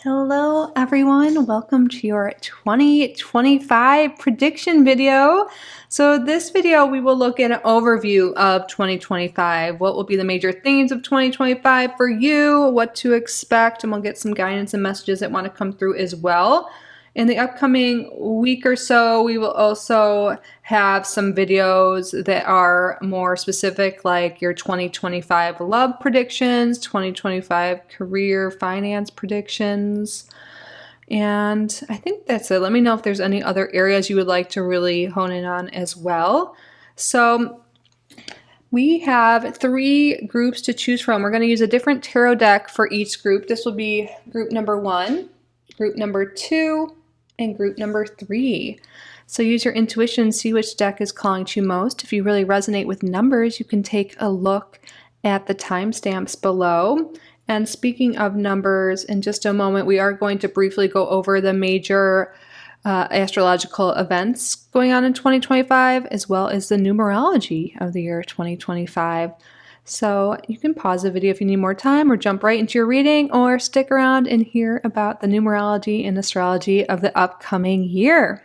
Hello everyone, welcome to your 2025 prediction video. So this video we will look at an overview of 2025. What will be the major themes of 2025 for you, what to expect, and we'll get some guidance and messages that want to come through as well. In the upcoming week or so, we will also have some videos that are more specific, like your 2025 love predictions, 2025 career finance predictions. And I think that's it. Let me know if there's any other areas you would like to really hone in on as well. So we have 3 groups to choose from. We're going to use a different tarot deck for each group. This will be group number 1, group number 2, and group number 3. So use your intuition, see which deck is calling to you most. If you really resonate with numbers, you can take a look at the timestamps below. And speaking of numbers, in just a moment, we are going to briefly go over the major astrological events going on in 2025, as well as the numerology of the year 2025. So you can pause the video if you need more time, or jump right into your reading, or stick around and hear about the numerology and astrology of the upcoming year.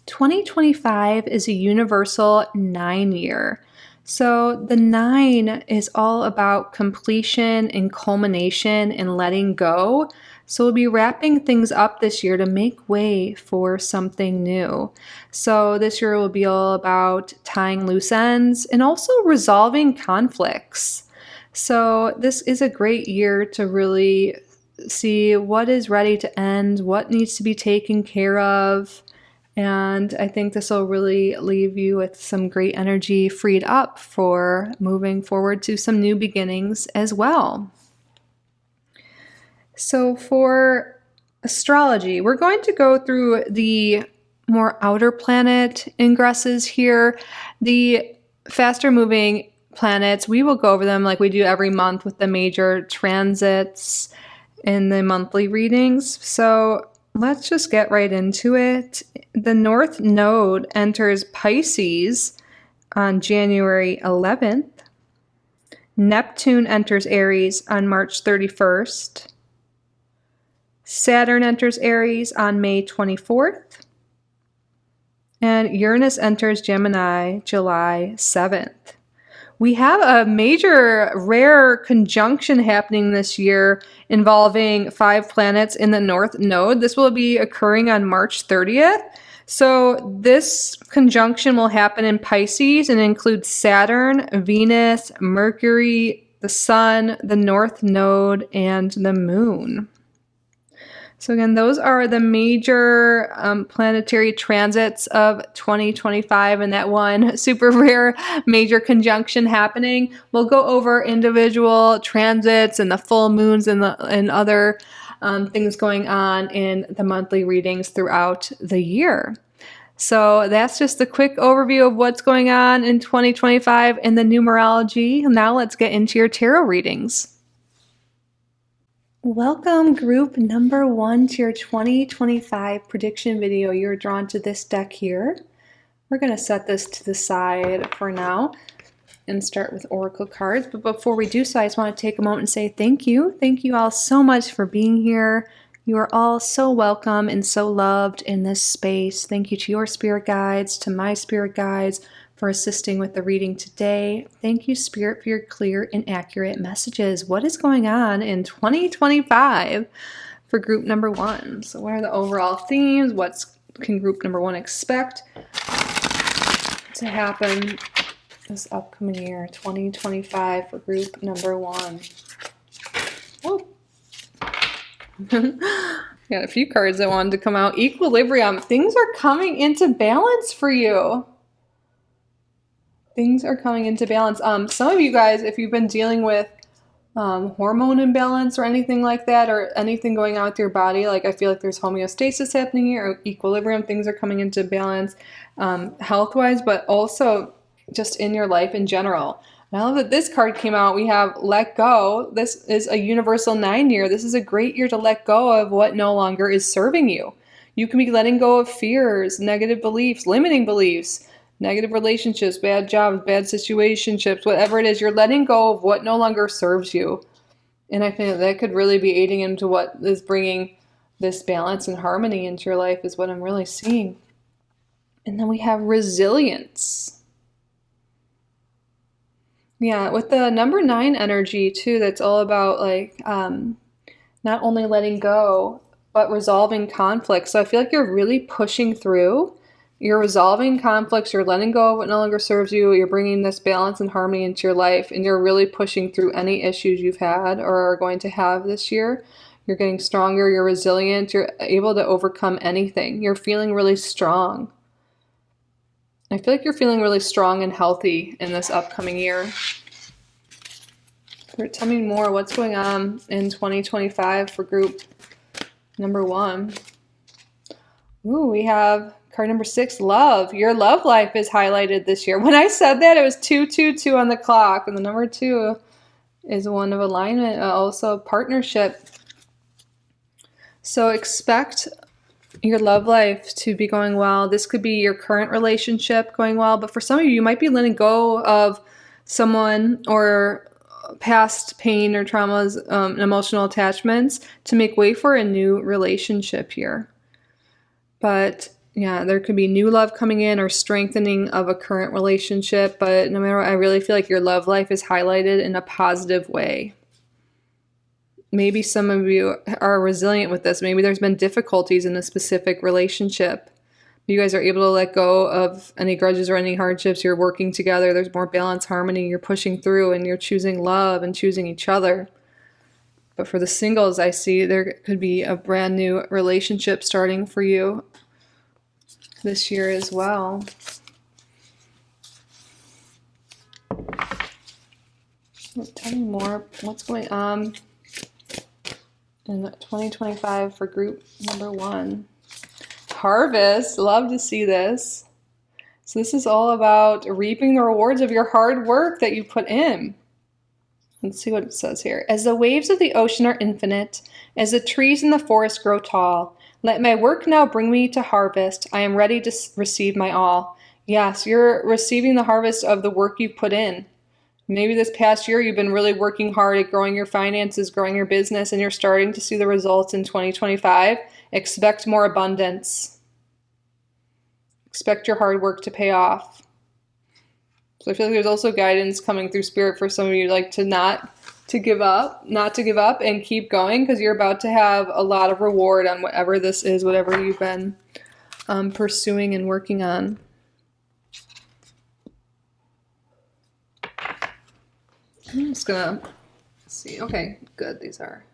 2025 is a universal 9 year. So the 9 is all about completion and culmination and letting go. So we'll be wrapping things up this year to make way for something new. So this year will be all about tying loose ends and also resolving conflicts. So this is a great year to really see what is ready to end, what needs to be taken care of. And I think this will really leave you with some great energy freed up for moving forward to some new beginnings as well. So for astrology, we're going to go through the more outer planet ingresses here. The faster moving planets, we will go over them like we do every month with the major transits in the monthly readings. So let's just get right into it. The North Node enters Pisces on January 11th. Neptune enters Aries on March 31st. Saturn enters Aries on May 24th. And Uranus enters Gemini July 7th. We have a major rare conjunction happening this year involving 5 planets in the North Node. This will be occurring on March 30th. So this conjunction will happen in Pisces and includes Saturn, Venus, Mercury, the Sun, the North Node, and the Moon. So again, those are the major planetary transits of 2025, and that one super rare major conjunction happening. We'll go over individual transits and the full moons and other things going on in the monthly readings throughout the year. So that's just a quick overview of what's going on in 2025 in the numerology. Now let's get into your tarot readings. Welcome group number 1 to your 2025 prediction video. You're drawn to this deck here. We're going to set this to the side for now and start with oracle cards. But before we do so, I just want to take a moment and say thank you. Thank you all so much for being here. You are all so welcome and so loved in this space. Thank you to your spirit guides, to my spirit guides, for assisting with the reading today. Thank you, Spirit, for your clear and accurate messages. What is going on in 2025 for group number 1? So what are the overall themes? What can group number 1 expect to happen this upcoming year, 2025, for group number 1? Oh. Got a few cards that wanted to come out. Equilibrium. Things are coming into balance for you. Things are coming into balance. Some of you guys, if you've been dealing with hormone imbalance or anything like that, or anything going on with your body, like I feel like there's homeostasis happening here, or equilibrium, things are coming into balance health-wise, but also just in your life in general. Now that this card came out, we have let go. This is a universal 9 year. This is a great year to let go of what no longer is serving you. You can be letting go of fears, negative beliefs, limiting beliefs, negative relationships, bad jobs, bad situationships, whatever it is. You're letting go of what no longer serves you. And I think that could really be aiding into what is bringing this balance and harmony into your life is what I'm really seeing. And then we have resilience. Yeah, with the number 9 energy too, that's all about like not only letting go, but resolving conflicts. So I feel like you're really pushing through. You're resolving conflicts. You're letting go of what no longer serves you. You're bringing this balance and harmony into your life. And you're really pushing through any issues you've had or are going to have this year. You're getting stronger. You're resilient. You're able to overcome anything. You're feeling really strong. I feel like you're feeling really strong and healthy in this upcoming year. Tell me more. What's going on in 2025 for group number 1? Ooh, we have card number 6, love. Your love life is highlighted this year. When I said that, it was 222 on the clock, and the number 2 is one of alignment, also partnership. So expect your love life to be going well. This could be your current relationship going well, but for some of you, you might be letting go of someone or past pain or traumas, emotional attachments to make way for a new relationship here. But yeah, there could be new love coming in or strengthening of a current relationship. But no matter what, I really feel like your love life is highlighted in a positive way. Maybe some of you are resilient with this. Maybe there's been difficulties in a specific relationship. You guys are able to let go of any grudges or any hardships. You're working together. There's more balance, harmony. You're pushing through and you're choosing love and choosing each other. But for the singles, I see there could be a brand new relationship starting for you this year as well. Tell me more. What's going on in 2025 for group number 1? Harvest. Love to see this. So this is all about reaping the rewards of your hard work that you put in. Let's see what it says here. As the waves of the ocean are infinite, as the trees in the forest grow tall, let my work now bring me to harvest. I am ready to receive my all. Yes, you're receiving the harvest of the work you put in. Maybe this past year you've been really working hard at growing your finances, growing your business, and you're starting to see the results in 2025. Expect more abundance. Expect your hard work to pay off. So I feel like there's also guidance coming through spirit for some of you, like not to give up and keep going, because you're about to have a lot of reward on whatever this is, whatever you've been pursuing and working on. I'm just gonna see. Okay, good. These are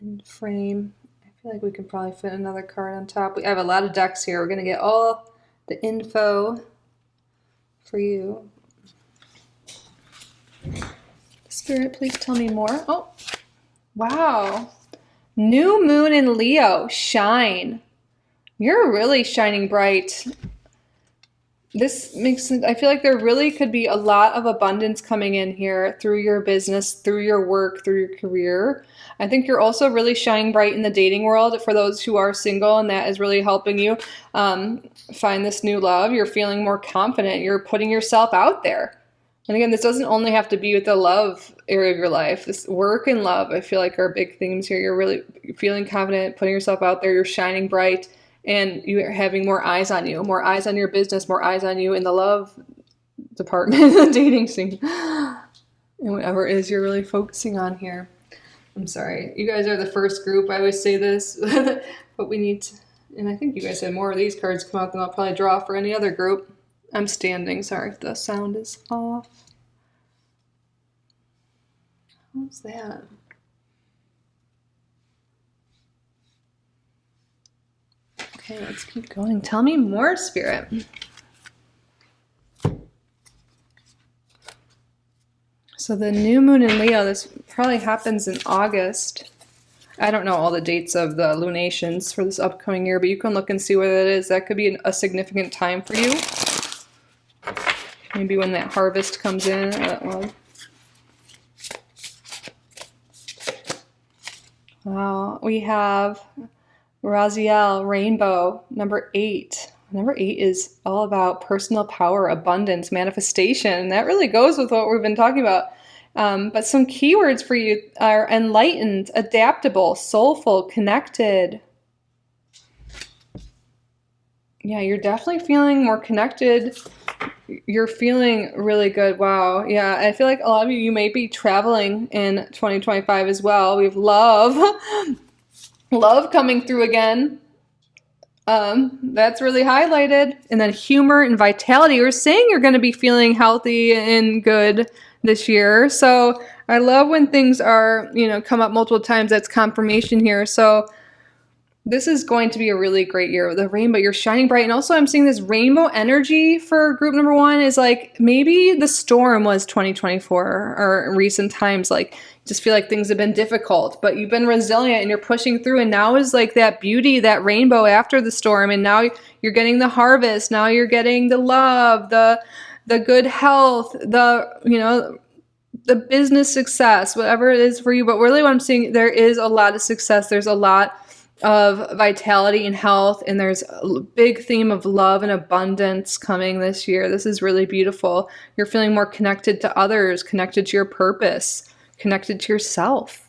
in frame. I feel like we can probably fit another card on top. We have a lot of decks here. We're gonna get all the info for you. Spirit, please tell me more. Oh, wow. New moon in Leo. Shine. You're really shining bright. This makes sense. I feel like there really could be a lot of abundance coming in here through your business, through your work, through your career. I think you're also really shining bright in the dating world for those who are single, and that is really helping you find this new love. You're feeling more confident. You're putting yourself out there. And again, this doesn't only have to be with the love area of your life. This work and love, I feel like, are big themes here. You're really feeling confident, putting yourself out there. You're shining bright. And you're having more eyes on you, more eyes on your business, more eyes on you in the love department, the dating scene, and whatever it is you're really focusing on here. I'm sorry. You guys are the first group. I always say this, but we need to, and I think you guys had more of these cards come out than I'll probably draw for any other group. I'm standing. Sorry if the sound is off. What's that? Okay, let's keep going. Tell me more, Spirit. So the new moon in Leo, this probably happens in August. I don't know all the dates of the lunations for this upcoming year, but you can look and see what it is. That could be a significant time for you. Maybe when that harvest comes in. That one. Wow, we have Raziel, Rainbow, number 8. Number 8 is all about personal power, abundance, manifestation. And that really goes with what we've been talking about. But some keywords for you are enlightened, adaptable, soulful, connected. Yeah, you're definitely feeling more connected. You're feeling really good. Wow. Yeah, I feel like a lot of you may be traveling in 2025 as well. We have love. Love coming through again. That's really highlighted. And then humor and vitality. We're saying you're going to be feeling healthy and good this year. So I love when things are, come up multiple times. That's confirmation here. So this is going to be a really great year. The rainbow, you're shining bright. And also I'm seeing this rainbow energy for group number 1 is like maybe the storm was 2024 or recent times. Like just feel like things have been difficult, but you've been resilient and you're pushing through. And now is like that beauty, that rainbow after the storm. And now you're getting the harvest. Now you're getting the love, the good health, the business success, whatever it is for you. But really what I'm seeing, there is a lot of success. There's a lot of vitality and health, and there's a big theme of love and abundance coming this year. This is really beautiful. You're feeling more connected to others, connected to your purpose, connected to yourself.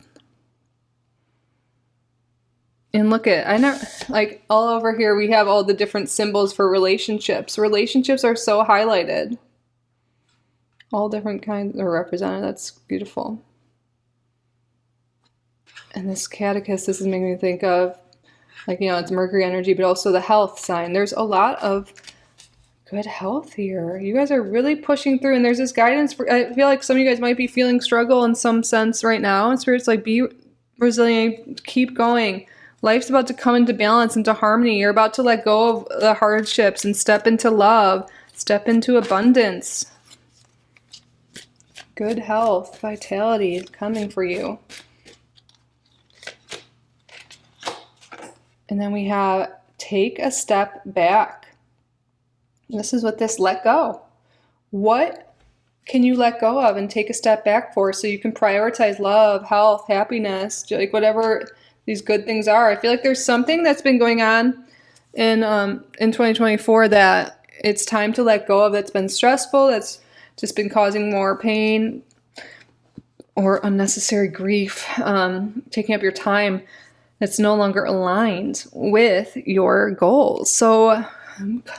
And look at, I know, like all over here we have all the different symbols for relationships. Relationships are so highlighted. All different kinds are represented. That's beautiful. And this catechist, this is making me think of, like, it's Mercury energy, but also the health sign. There's a lot of good health here. You guys are really pushing through, and there's this guidance. I feel like some of you guys might be feeling struggle in some sense right now. And Spirit's like, be resilient, keep going. Life's about to come into balance, into harmony. You're about to let go of the hardships and step into love, step into abundance. Good health, vitality is coming for you. And then we have take a step back. This is what this let go. What can you let go of and take a step back for so you can prioritize love, health, happiness, like whatever these good things are. I feel like there's something that's been going on in 2024 that it's time to let go of, that's been stressful, that's just been causing more pain or unnecessary grief, taking up your time. That's no longer aligned with your goals. So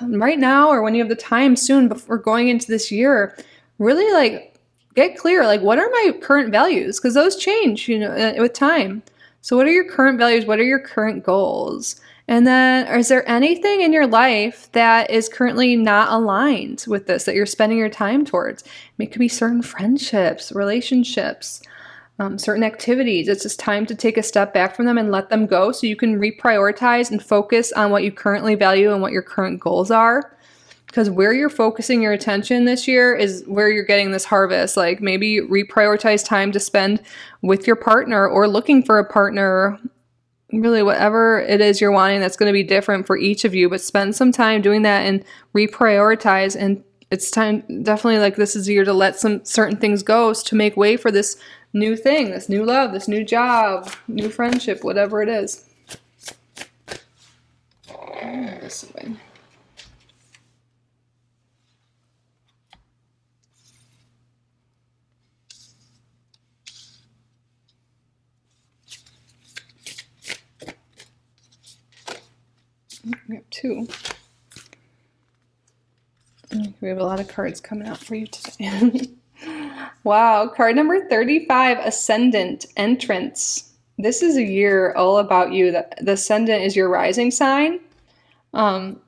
right now, or when you have the time soon before going into this year, really like get clear, like what are my current values? Because those change, with time. So what are your current values? What are your current goals? And then is there anything in your life that is currently not aligned with this, that you're spending your time towards? It could be certain friendships, relationships, certain activities. It's just time to take a step back from them and let them go so you can reprioritize and focus on what you currently value and what your current goals are. Because where you're focusing your attention this year is where you're getting this harvest. Like maybe reprioritize time to spend with your partner or looking for a partner. Really, whatever it is you're wanting, that's going to be different for each of you. But spend some time doing that and reprioritize. And it's time, definitely, like this is a year to let some certain things go to make way for this new thing, this new love, this new job, new friendship, whatever it is. This way. We have 2. We have a lot of cards coming out for you today. Wow, card number 35, Ascendant, Entrance. This is a year all about you. The Ascendant is your rising sign, and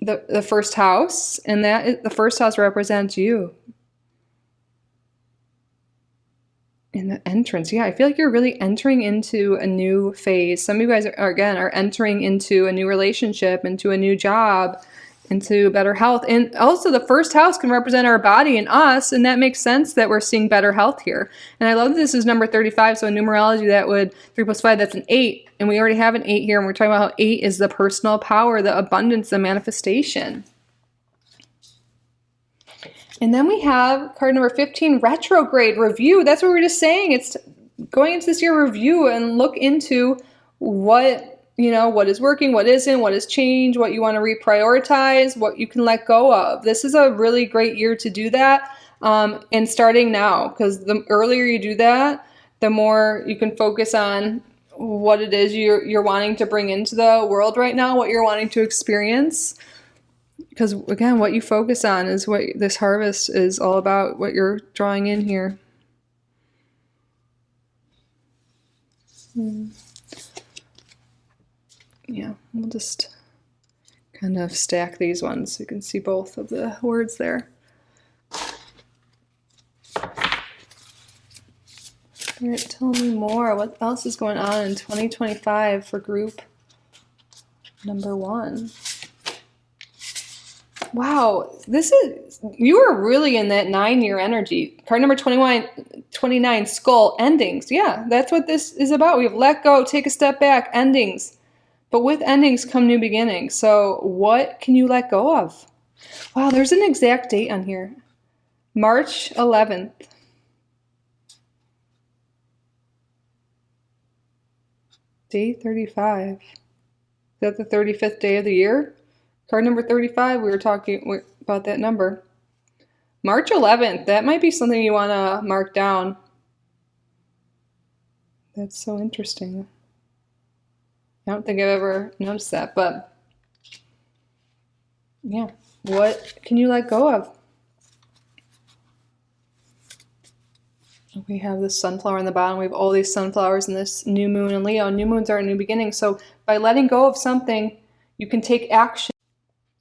the first house, and the first house represents you. In the entrance, yeah, I feel like you're really entering into a new phase. Some of you guys are entering into a new relationship, into a new job, into better health. And also the first house can represent our body and us, and that makes sense that we're seeing better health here. And I love that this is number 35, so in numerology that would, 3 + 5, that's an 8. And we already have an 8 here, and we're talking about how 8 is the personal power, the abundance, the manifestation. And then we have card number 15, retrograde review. That's what we were just saying. It's going into this year review and look into what is working, what isn't, what has changed, what you want to reprioritize, what you can let go of. This is a really great year to do that. and starting now, because the earlier you do that, the more you can focus on what it is you're wanting to bring into the world right now, what you're wanting to experience. Because again, what you focus on is what this harvest is all about, what you're drawing in here. Yeah, we'll just kind of stack these ones so you can see both of the words there. All right, tell me more. What else is going on in 2025 for group number 1? Wow, you are really in that 9-year energy. Card number 29, skull, endings. Yeah, that's what this is about. We have let go, take a step back, endings. But with endings come new beginnings. So what can you let go of? Wow, there's an exact date on here. March 11th. Day 35. Is that the 35th day of the year? Card number 35, we were talking about that number. March 11th, that might be something you want to mark down. That's so interesting. I don't think I've ever noticed that, but yeah. What can you let go of? We have this sunflower in the bottom. We have all these sunflowers in this new moon in Leo. New moons are a new beginning. So by letting go of something, you can take action.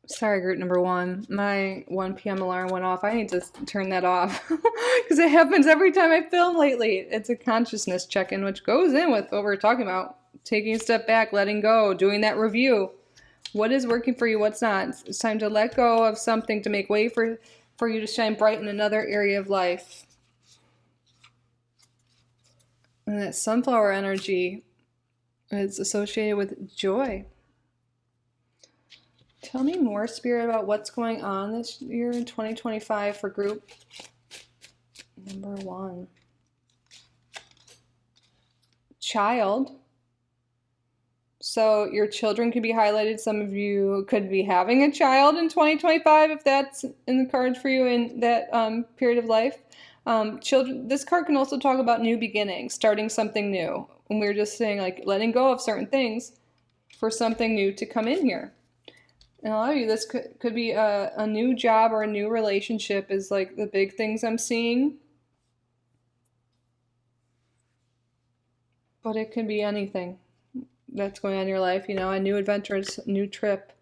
Sorry, group number 1. My 1 p.m. alarm went off. I need to turn that off because it happens every time I film lately. It's a consciousness check-in, which goes in with what we're talking about. Taking a step back, letting go, doing that review. What is working for you? What's not? It's time to let go of something to make way for you to shine bright in another area of life. And that sunflower energy is associated with joy. Tell me more, Spirit, about what's going on this year in 2025 for group number 1. Child. So your children could be highlighted. Some of you could be having a child in 2025 if that's in the cards for you in that period of life. Children. This card can also talk about new beginnings, starting something new. And we're just saying like letting go of certain things for something new to come in here. And a lot of you, this could be a new job or a new relationship is like the big things I'm seeing. But it can be anything that's going on in your life, you know, a new adventure, new trip,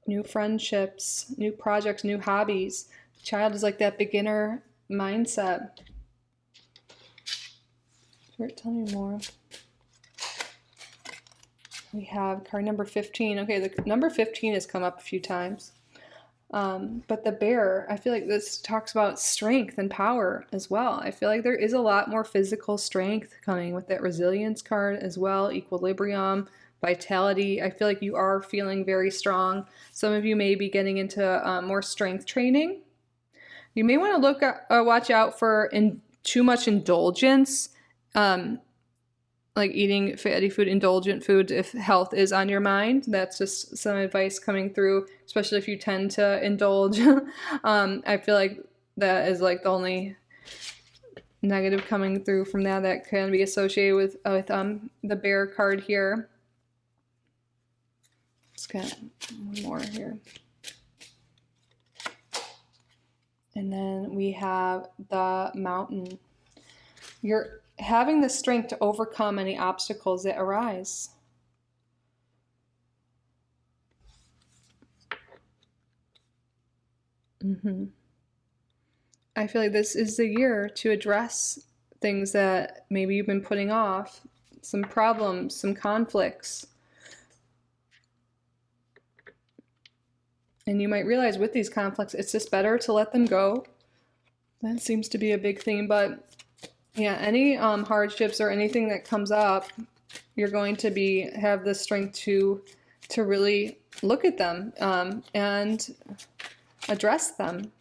new friendships, new projects, new hobbies. The child is like that beginner mindset. Tell me more. We have card number 15. Okay, the number 15 has come up a few times. But the bear, I feel like this talks about strength and power as well. I feel like there is a lot more physical strength coming with that resilience card as well, equilibrium, vitality. I feel like you are feeling very strong. Some of you may be getting into more strength training. You may want to watch out for too much indulgence, like eating fatty food, indulgent food, if health is on your mind. That's just some advice coming through, especially if you tend to indulge. I feel like that is like the only negative coming through from that can be associated with the bear card here. Let's get one more here. And then we have the mountain. You're having the strength to overcome any obstacles that arise. I feel like this is the year to address things that maybe you've been putting off, some problems, some conflicts. And you might realize with these conflicts, it's just better to let them go. That seems to be a big theme, but yeah, any hardships or anything that comes up, you're going to have the strength to really look at them and address them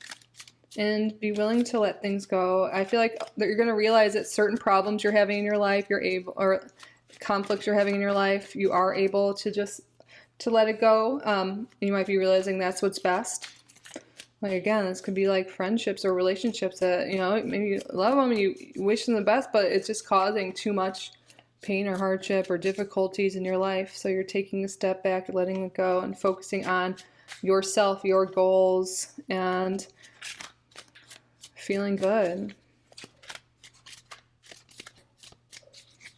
and be willing to let things go. I feel like that you're going to realize that certain problems you're having in your life, or conflicts you're having in your life, you are able to just to let it go. You might be realizing that's what's best. Like, again, this could be like friendships or relationships that, you know, maybe you love them and you wish them the best, but it's just causing too much pain or hardship or difficulties in your life. So you're taking a step back, letting it go, and focusing on yourself, your goals, and feeling good.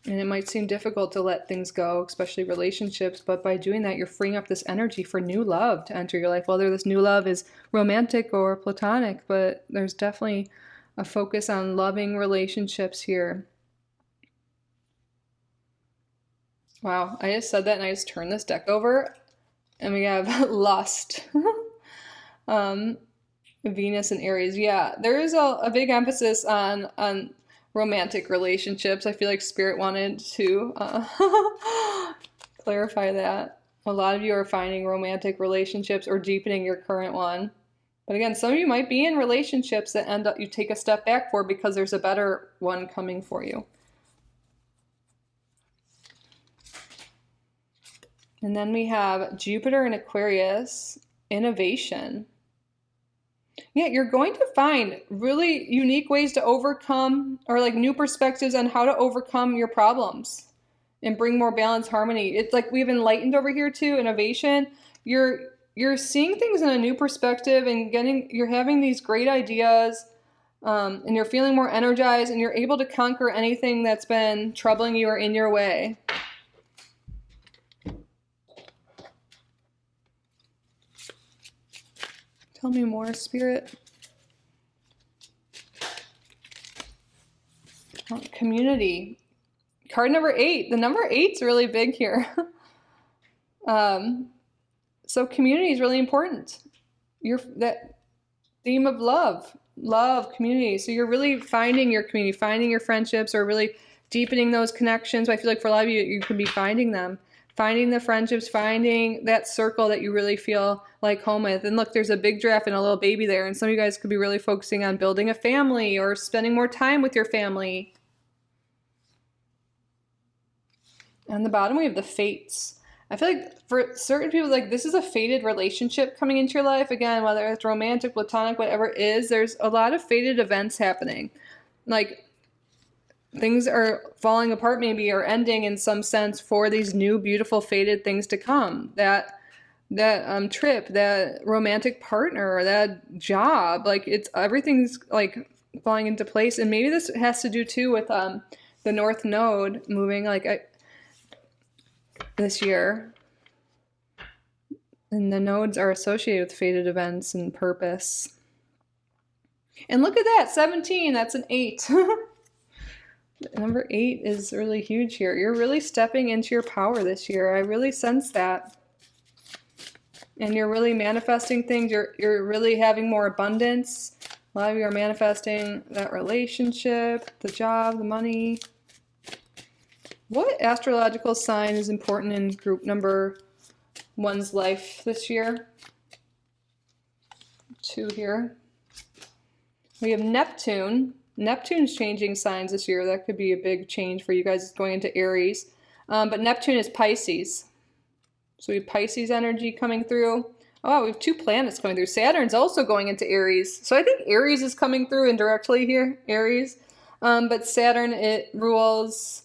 And it might seem difficult to let things go, especially relationships, but by doing that, you're freeing up this energy for new love to enter your life. Whether this new love is romantic or platonic, but there's definitely a focus on loving relationships here. Wow, I just said that and I just turned this deck over and we have lust. Venus and Aries. Yeah, there is a big emphasis on romantic relationships. I feel like Spirit wanted to clarify that. A lot of you are finding romantic relationships or deepening your current one. But again, some of you might be in relationships that end up you take a step back for because there's a better one coming for you. And then we have Jupiter in Aquarius, innovation. Yeah, you're going to find really unique ways to overcome, or like new perspectives on how to overcome your problems and bring more balance, harmony. It's like we've enlightened over here too, innovation. You're seeing things in a new perspective and you're having these great ideas, and you're feeling more energized and you're able to conquer anything that's been troubling you or in your way. Tell me more, Spirit. Community. Card number 8. The number 8's really big here. So community is really important. That theme of love, community. So you're really finding your community, finding your friendships, or really deepening those connections. I feel like for a lot of you, you could be finding them. Finding the friendships, finding that circle that you really feel like home with. And look, there's a big giraffe and a little baby there. And some of you guys could be really focusing on building a family or spending more time with your family. On the bottom, we have the fates. I feel like for certain people, like this is a fated relationship coming into your life. Again, whether it's romantic, platonic, whatever it is, there's a lot of fated events happening. Like things are falling apart maybe or ending in some sense for these new beautiful fated things to come. That trip, that romantic partner, that job, like everything's like falling into place. And maybe this has to do too with the North Node moving this year. And the nodes are associated with fated events and purpose. And look at that, 17, that's an 8. Number 8 is really huge here. You're really stepping into your power this year. I really sense that. And you're really manifesting things. You're really having more abundance. A lot of you are manifesting that relationship, the job, the money. What astrological sign is important in group number 1's life this year? 2 here. We have Neptune. Neptune's changing signs this year. That could be a big change for you guys going into Aries. But Neptune is Pisces. So we have Pisces energy coming through. Oh, we have 2 planets coming through. Saturn's also going into Aries. So I think Aries is coming through indirectly here, Aries. But Saturn, it rules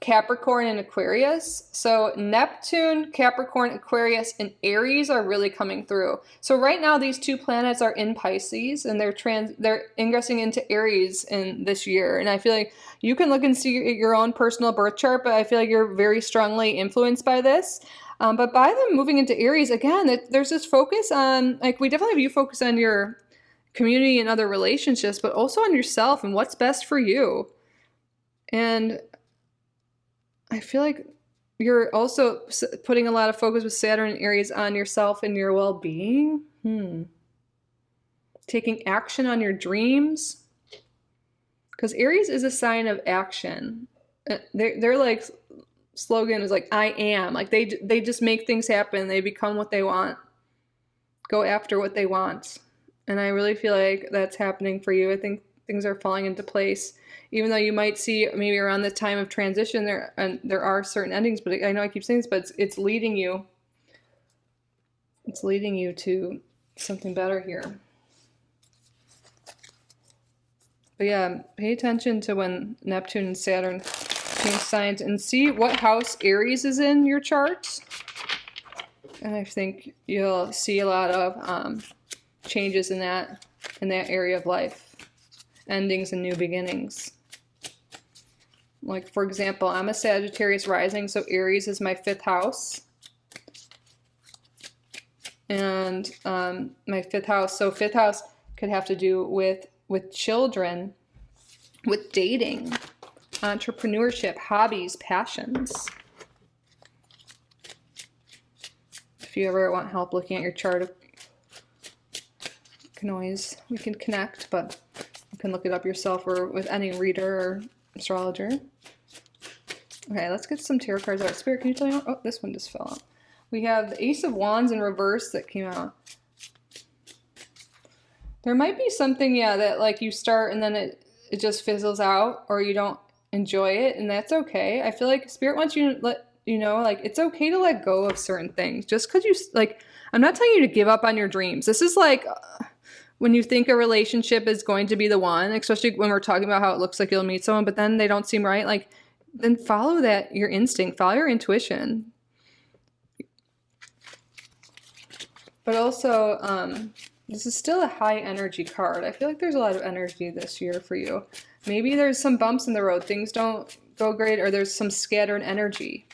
Capricorn and Aquarius. So Neptune, Capricorn, Aquarius, and Aries are really coming through. So right now these 2 planets are in Pisces and they're ingressing into Aries in this year. And I feel like you can look and see your own personal birth chart, but I feel like you're very strongly influenced by this. But by them moving into Aries, again, there's this focus on, like we definitely have you focus on your community and other relationships, but also on yourself and what's best for you. And I feel like you're also putting a lot of focus with Saturn and Aries on yourself and your well-being. Taking action on your dreams. Because Aries is a sign of action. Their like slogan is like, I am. Like they just make things happen. They become what they want. Go after what they want. And I really feel like that's happening for you. I think things are falling into place. Even though you might see maybe around the time of transition there are certain endings, but I know I keep saying this, but it's leading you. It's leading you to something better here. But yeah, pay attention to when Neptune and Saturn change signs and see what house Aries is in your chart. And I think you'll see a lot of changes in that area of life. Endings and new beginnings. Like, for example, I'm a Sagittarius rising, so Aries is my 5th house. And my 5th house, so 5th house could have to do with children, with dating, entrepreneurship, hobbies, passions. If you ever want help looking at your chart, we can connect, but you can look it up yourself or with any reader or astrologer. Okay, let's get some tarot cards out. Spirit, can you tell me? Oh, this one just fell out. We have the Ace of Wands in reverse that came out. There might be something, yeah, that like you start and then it just fizzles out or you don't enjoy it, and that's okay. I feel like Spirit wants you to let you know, like, it's okay to let go of certain things. Just because you, like, I'm not telling you to give up on your dreams. This is like when you think a relationship is going to be the one, especially when we're talking about how it looks like you'll meet someone, but then they don't seem right. Like, then follow that, your instinct, follow your intuition. But also, this is still a high energy card. I feel like there's a lot of energy this year for you. Maybe there's some bumps in the road. Things don't go great, or there's some scattered energy.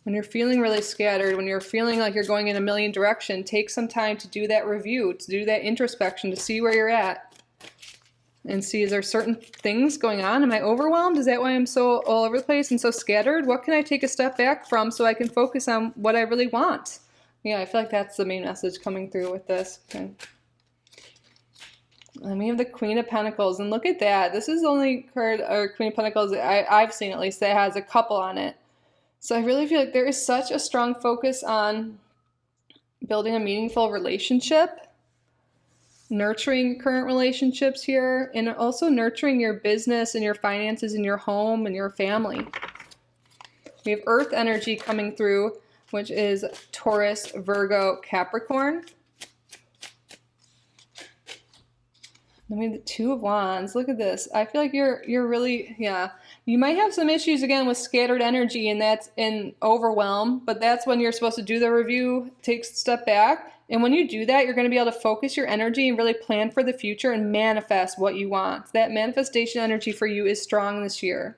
When you're feeling really scattered, when you're feeling like you're going in a million directions, take some time to do that review, to do that introspection, to see where you're at. And see, is there certain things going on? Am I overwhelmed? Is that why I'm so all over the place and so scattered? What can I take a step back from so I can focus on what I really want? Yeah, I feel like that's the main message coming through with this. Okay. And we have the Queen of Pentacles, and look at that. This is the only card, or Queen of Pentacles, I've seen at least, that has a couple on it. So I really feel like there is such a strong focus on building a meaningful relationship, nurturing current relationships here, and also nurturing your business and your finances and your home and your family. We have Earth energy coming through, which is Taurus, Virgo, Capricorn. Then we have the Two of Wands. Look at this. I feel like you're really, yeah. You might have some issues again with scattered energy, and that's in overwhelm, but that's when you're supposed to do the review, take a step back. And when you do that, you're going to be able to focus your energy and really plan for the future and manifest what you want. That manifestation energy for you is strong this year.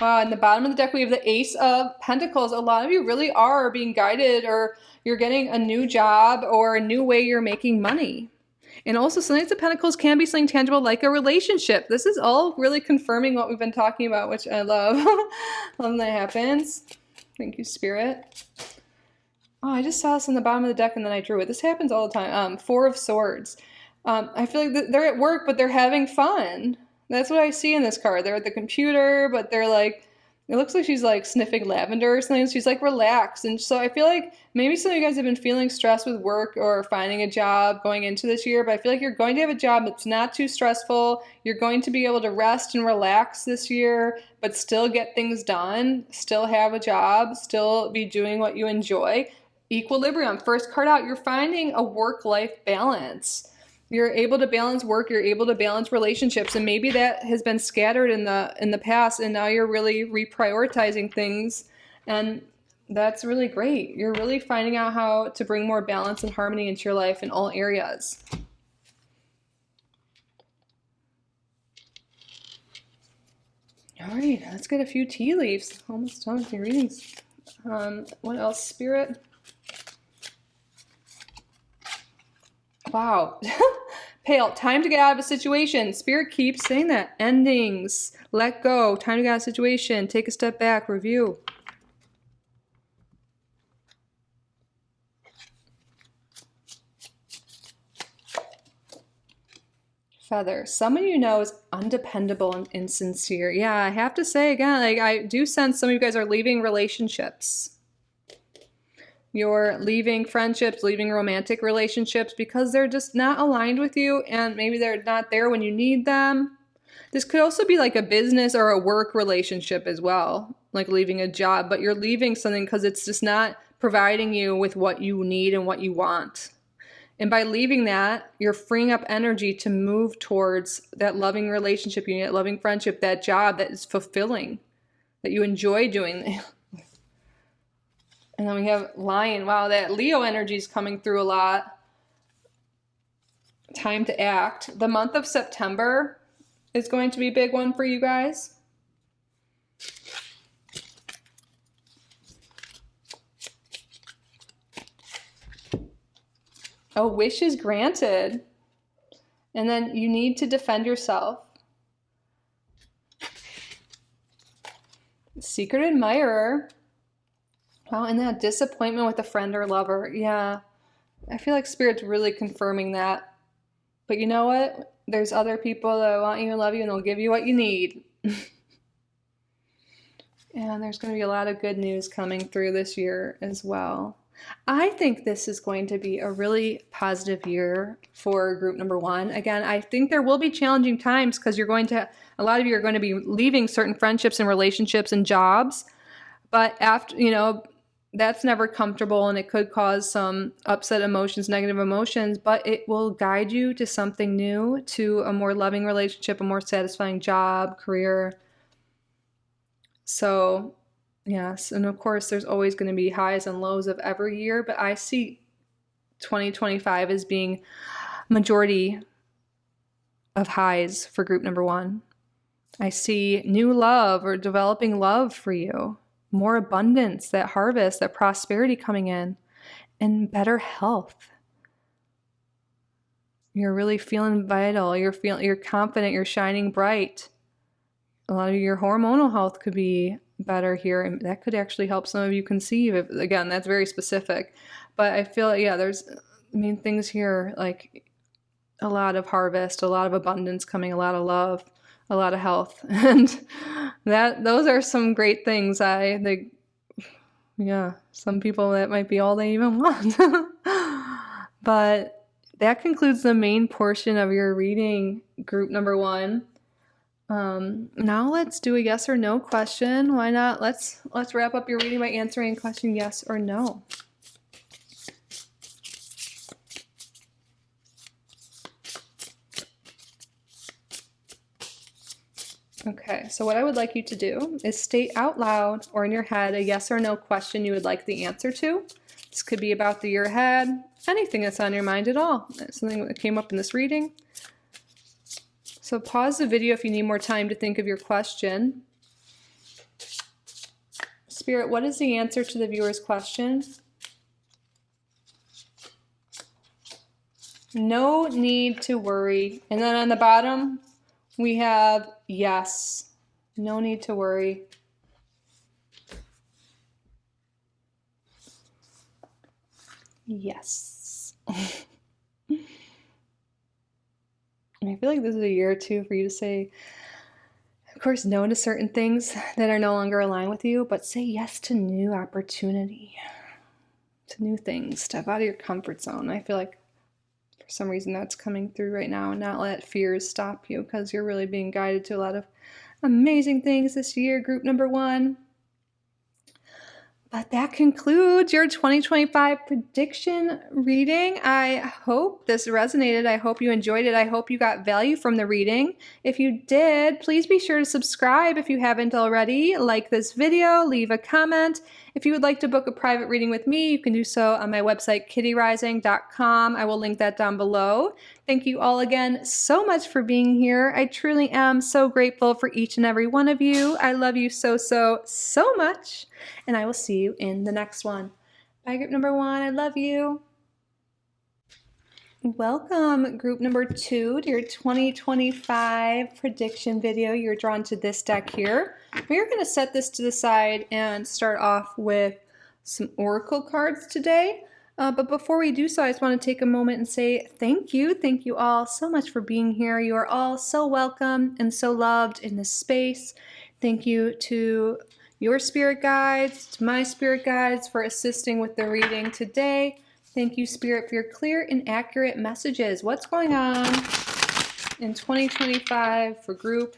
Wow, in the bottom of the deck, we have the Ace of Pentacles. A lot of you really are being guided, or you're getting a new job or a new way you're making money. And also, some Knights of Pentacles can be something tangible like a relationship. This is all really confirming what we've been talking about, which I love. Love when that happens. Thank you, Spirit. Oh, I just saw this on the bottom of the deck and then I drew it. This happens all the time. Four of Swords. I feel like they're at work, but they're having fun. That's what I see in this card. They're at the computer, but they're like, it looks like she's like sniffing lavender or something. She's like relaxed. And so I feel like maybe some of you guys have been feeling stressed with work or finding a job going into this year, but I feel like you're going to have a job that's not too stressful. You're going to be able to rest and relax this year, but still get things done, still have a job, still be doing what you enjoy. Equilibrium, first card out, you're finding a work-life balance. You're able to balance work, you're able to balance relationships, and maybe that has been scattered in the past, and now you're really reprioritizing things, and that's really great. You're really finding out how to bring more balance and harmony into your life in all areas. All right, let's get a few tea leaves. Almost done with your readings. What else, Spirit? Wow. Pale, time to get out of a situation. Spirit keeps saying that. Endings, let go, time to get out of a situation, take a step back, review. Feather, someone you know is undependable and insincere. Yeah, I have to say again, like, I do sense some of you guys are leaving relationships. You're leaving friendships, leaving romantic relationships because they're just not aligned with you, and maybe they're not there when you need them. This could also be like a business or a work relationship as well, like leaving a job, but you're leaving something because it's just not providing you with what you need and what you want. And by leaving that, you're freeing up energy to move towards that loving relationship, that loving friendship, that job that is fulfilling, that you enjoy doing. And then we have Lion. Wow, that Leo energy is coming through a lot. Time to act. The month of September is going to be a big one for you guys. Oh, wish is granted. And then you need to defend yourself. Secret admirer. Wow, and that disappointment with a friend or lover. Yeah, I feel like Spirit's really confirming that. But you know what? There's other people that want you and love you, and they'll give you what you need. And there's going to be a lot of good news coming through this year as well. I think this is going to be a really positive year for group number one. Again, I think there will be challenging times because a lot of you are going to be leaving certain friendships and relationships and jobs. But after, that's never comfortable, and it could cause some upset emotions, negative emotions, but it will guide you to something new, to a more loving relationship, a more satisfying job, career. So, yes, and of course, there's always going to be highs and lows of every year, but I see 2025 as being majority of highs for group number one. I see new love or developing love for you. More abundance, that harvest, that prosperity coming in, and better health. You're really feeling vital. You're confident. You're shining bright. A lot of your hormonal health could be better here, and that could actually help some of you conceive. Again, that's very specific, but I feel there's things here like a lot of harvest, a lot of abundance coming, a lot of love, a lot of health, and those are some great things. Some people, that might be all they even want. But that concludes the main portion of your reading, group number one. Now let's do a yes or no question. Why not? Let's wrap up your reading by answering a question yes or no. Okay, so what I would like you to do is state out loud or in your head a yes or no question you would like the answer to. This could be about the year ahead, anything that's on your mind at all. That's something that came up in this reading. So pause the video if you need more time to think of your question. Spirit, what is the answer to the viewer's question? No need to worry. And then on the bottom, we have yes. No need to worry. Yes. I feel like this is a year or two for you to say, of course, no to certain things that are no longer aligned with you, but say yes to new opportunity, to new things. Step out of your comfort zone. I feel like for some reason that's coming through right now, and not let fears stop you, because you're really being guided to a lot of amazing things this year, group number one. But that concludes your 2025 prediction reading. I hope this resonated. I hope you enjoyed it. I hope you got value from the reading. If you did, please be sure to subscribe if you haven't already. Like this video, leave a comment. If you would like to book a private reading with me, you can do so on my website, kittyoutsidethebox.com. I will link that down below. Thank you all again so much for being here. I truly am so grateful for each and every one of you. I love you so, so, so much. And I will see you in the next one. Bye, group number one. I love you. Welcome, group number two, to your 2025 prediction video. You're drawn to this deck here. We're going to set this to the side and start off with some oracle cards today. But before we do so, I just want to take a moment and say thank you. Thank you all so much for being here. You are all so welcome and so loved in this space. Thank you to your spirit guides, to my spirit guides for assisting with the reading today. Thank you, Spirit, for your clear and accurate messages. What's going on in 2025 for group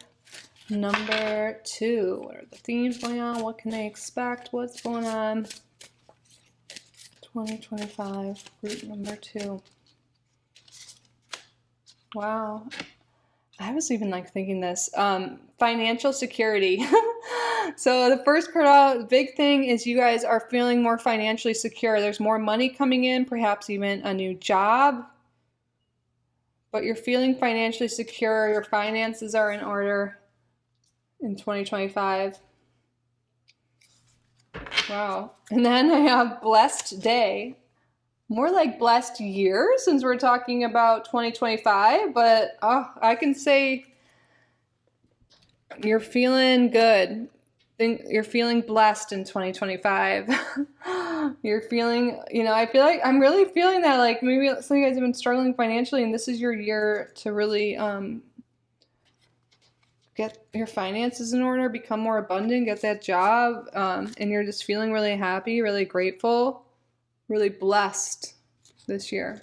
number two? What are the themes going on? What can they expect? What's going on 2025, root number 2. Wow. I was even like thinking this, financial security. So the first card out, big thing is you guys are feeling more financially secure. There's more money coming in, perhaps even a new job, but you're feeling financially secure. Your finances are in order in 2025. Wow. And then I have blessed day. More like blessed year since we're talking about 2025, but I can say you're feeling good. You're feeling blessed in 2025. You're feeling, I feel like I'm really feeling that, like maybe some of you guys have been struggling financially and this is your year to really get your finances in order, become more abundant, get that job, and you're just feeling really happy, really grateful, really blessed this year.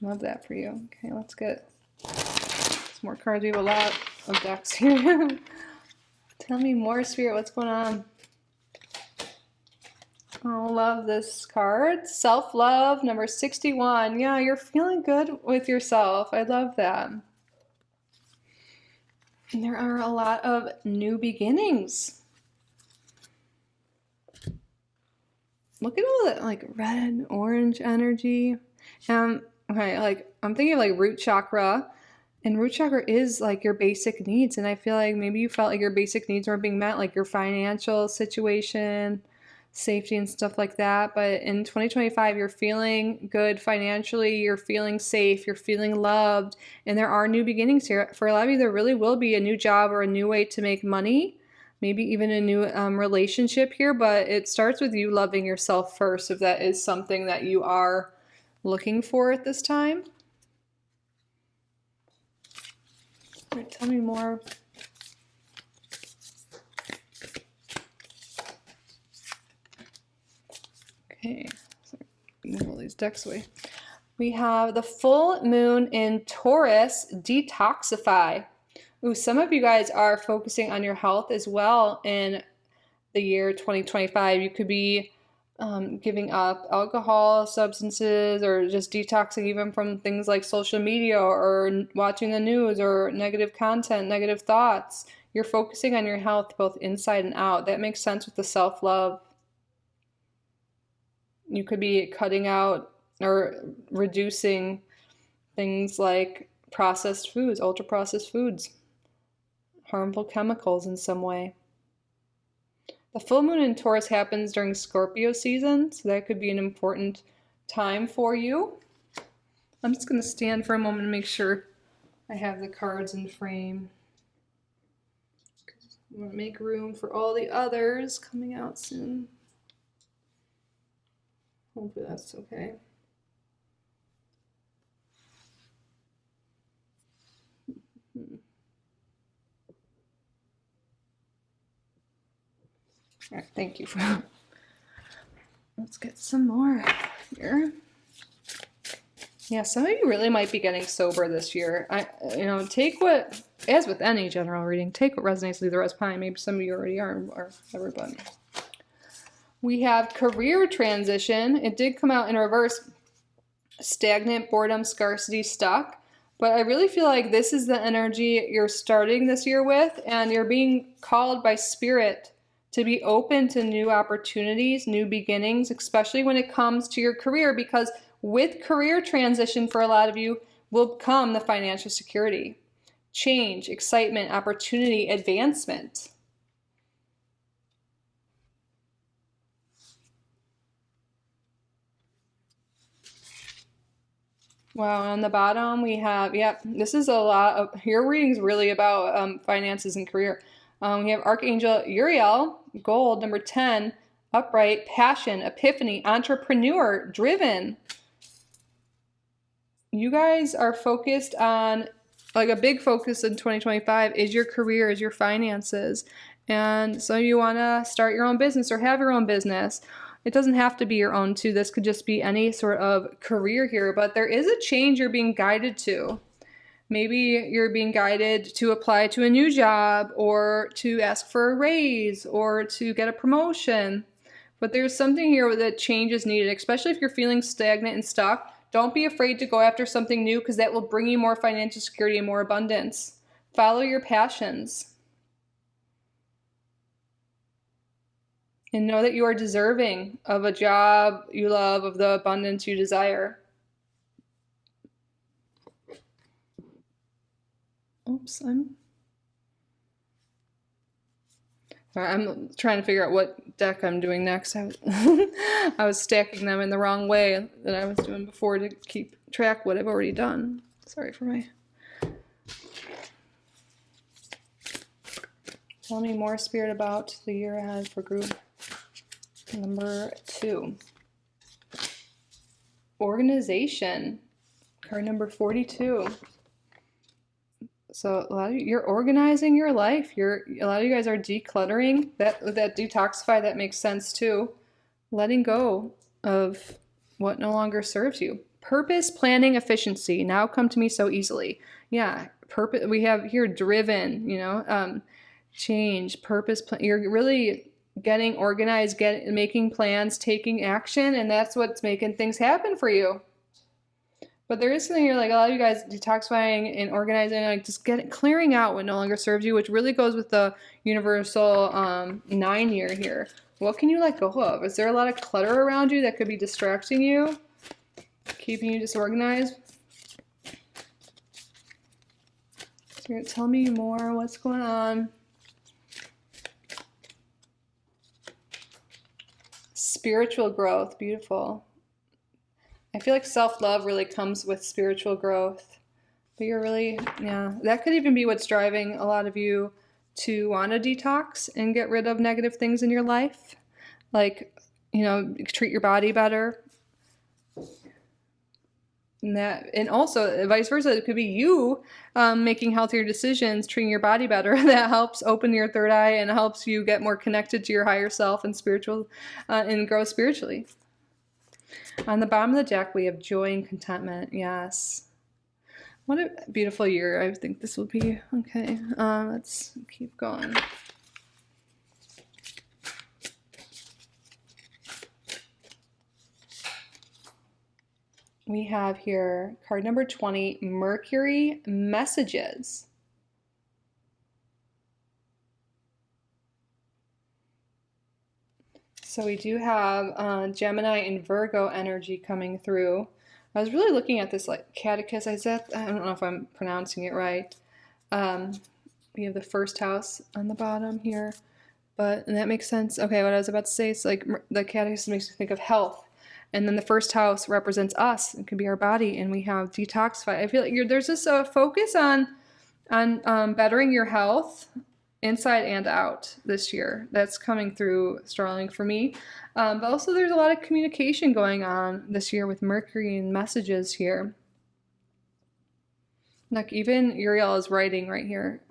Love that for you. Okay, let's get some more cards. We have a lot of decks here. Tell me more, Spirit. What's going on? Oh, love this card. Self-love, number 61. Yeah, you're feeling good with yourself. I love that. And there are a lot of new beginnings. Look at all that like red and orange energy. Okay, like I'm thinking of like root chakra. And root chakra is like your basic needs. And I feel like maybe you felt like your basic needs weren't being met, like your financial situation, safety and stuff like that. But in 2025, you're feeling good financially, you're feeling safe, you're feeling loved. And there are new beginnings here. For a lot of you, there really will be a new job or a new way to make money, maybe even a new relationship here. But it starts with you loving yourself first, if that is something that you are looking for at this time. Right, tell me more. Okay, so move all these decks away. We have the full moon in Taurus, detoxify. Ooh, some of you guys are focusing on your health as well in the year 2025. You could be giving up alcohol, substances, or just detoxing even from things like social media or watching the news or negative content, negative thoughts. You're focusing on your health both inside and out. That makes sense with the self-love. You could be cutting out or reducing things like processed foods, ultra-processed foods, harmful chemicals in some way. The full moon in Taurus happens during Scorpio season, so that could be an important time for you. I'm just going to stand for a moment and make sure I have the cards in frame. I'm going to make room for all the others coming out soon. Hopefully that's okay. All right, thank you for. Let's get some more here. Yeah, some of you really might be getting sober this year. Take what, as with any general reading, take what resonates, leave the rest behind. Maybe some of you already are, or whatever, but we have career transition. It did come out in reverse. Stagnant, boredom, scarcity, stuck. But I really feel like this is the energy you're starting this year with, and you're being called by Spirit to be open to new opportunities, new beginnings, especially when it comes to your career, because with career transition for a lot of you will come the financial security, change, excitement, opportunity, advancement. Wow, on the bottom we have, this is a lot of, your reading is really about finances and career. We have Archangel Uriel, gold, number 10, upright, passion, epiphany, entrepreneur, driven. You guys are focused on, like a big focus in 2025 is your career, is your finances. And so you want to start your own business or have your own business. It doesn't have to be your own too. This could just be any sort of career here, but there is a change you're being guided to. Maybe you're being guided to apply to a new job or to ask for a raise or to get a promotion. But there's something here that change is needed, especially if you're feeling stagnant and stuck. Don't be afraid to go after something new, because that will bring you more financial security and more abundance. Follow your passions. And know that you are deserving of a job you love, of the abundance you desire. Oops, I'm trying to figure out what deck I'm doing next. I was stacking them in the wrong way that I was doing before to keep track what I've already done. Sorry for my... Tell me more, Spirit, about the year ahead for group number 2. Organization. Card number 42. So a lot of you, you're organizing your life. A lot of you guys are decluttering. That detoxify, that makes sense too. Letting go of what no longer serves you. Purpose, planning, efficiency now come to me so easily. Yeah, purpose. We have here driven. Change, purpose. You're really getting organized, making plans, taking action, and that's what's making things happen for you. But there is something here, like a lot of you guys detoxifying and organizing, like just clearing out what no longer serves you, which really goes with the universal 9 year here. What can you let go of? Is there a lot of clutter around you that could be distracting you, keeping you disorganized? Spirit, tell me more. What's going on? Spiritual growth. Beautiful. I feel like self-love really comes with spiritual growth. But you're really, yeah, that could even be what's driving a lot of you to want to detox and get rid of negative things in your life. Like, treat your body better. And also vice versa, it could be you making healthier decisions, treating your body better. That helps open your third eye and helps you get more connected to your higher self and and grow spiritually. On the bottom of the deck, we have joy and contentment. Yes. What a beautiful year. I think this will be. Okay. Let's keep going. We have here card number 20, Mercury messages. So we do have Gemini and Virgo energy coming through. I was really looking at this like catechist. I don't know if I'm pronouncing it right. We have the first house on the bottom here, and that makes sense. Okay, what I was about to say is like the catechist makes me think of health. And then the first house represents us. It could be our body, and we have detoxify. I feel like there's just a focus on bettering your health inside and out this year. That's coming through strongly for me. But also there's a lot of communication going on this year with Mercury and messages here. Like even Uriel is writing right here.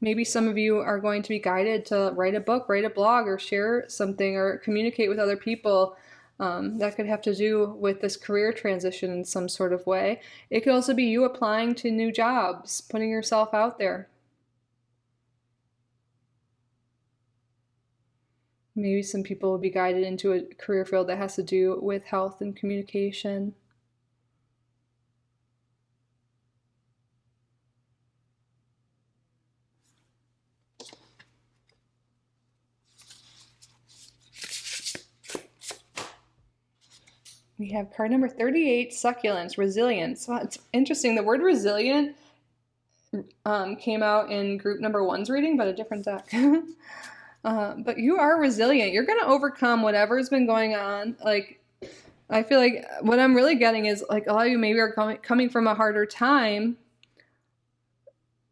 Maybe some of you are going to be guided to write a book, write a blog, or share something, or communicate with other people. That could have to do with this career transition in some sort of way. It could also be you applying to new jobs, putting yourself out there. Maybe some people will be guided into a career field that has to do with health and communication. We have card number 38, succulents, resilience. Well, it's interesting. The word resilient came out in group number 1's reading, but a different deck. But you are resilient. You're going to overcome whatever's been going on. Like, I feel like what I'm really getting is like a lot of you maybe are coming from a harder time,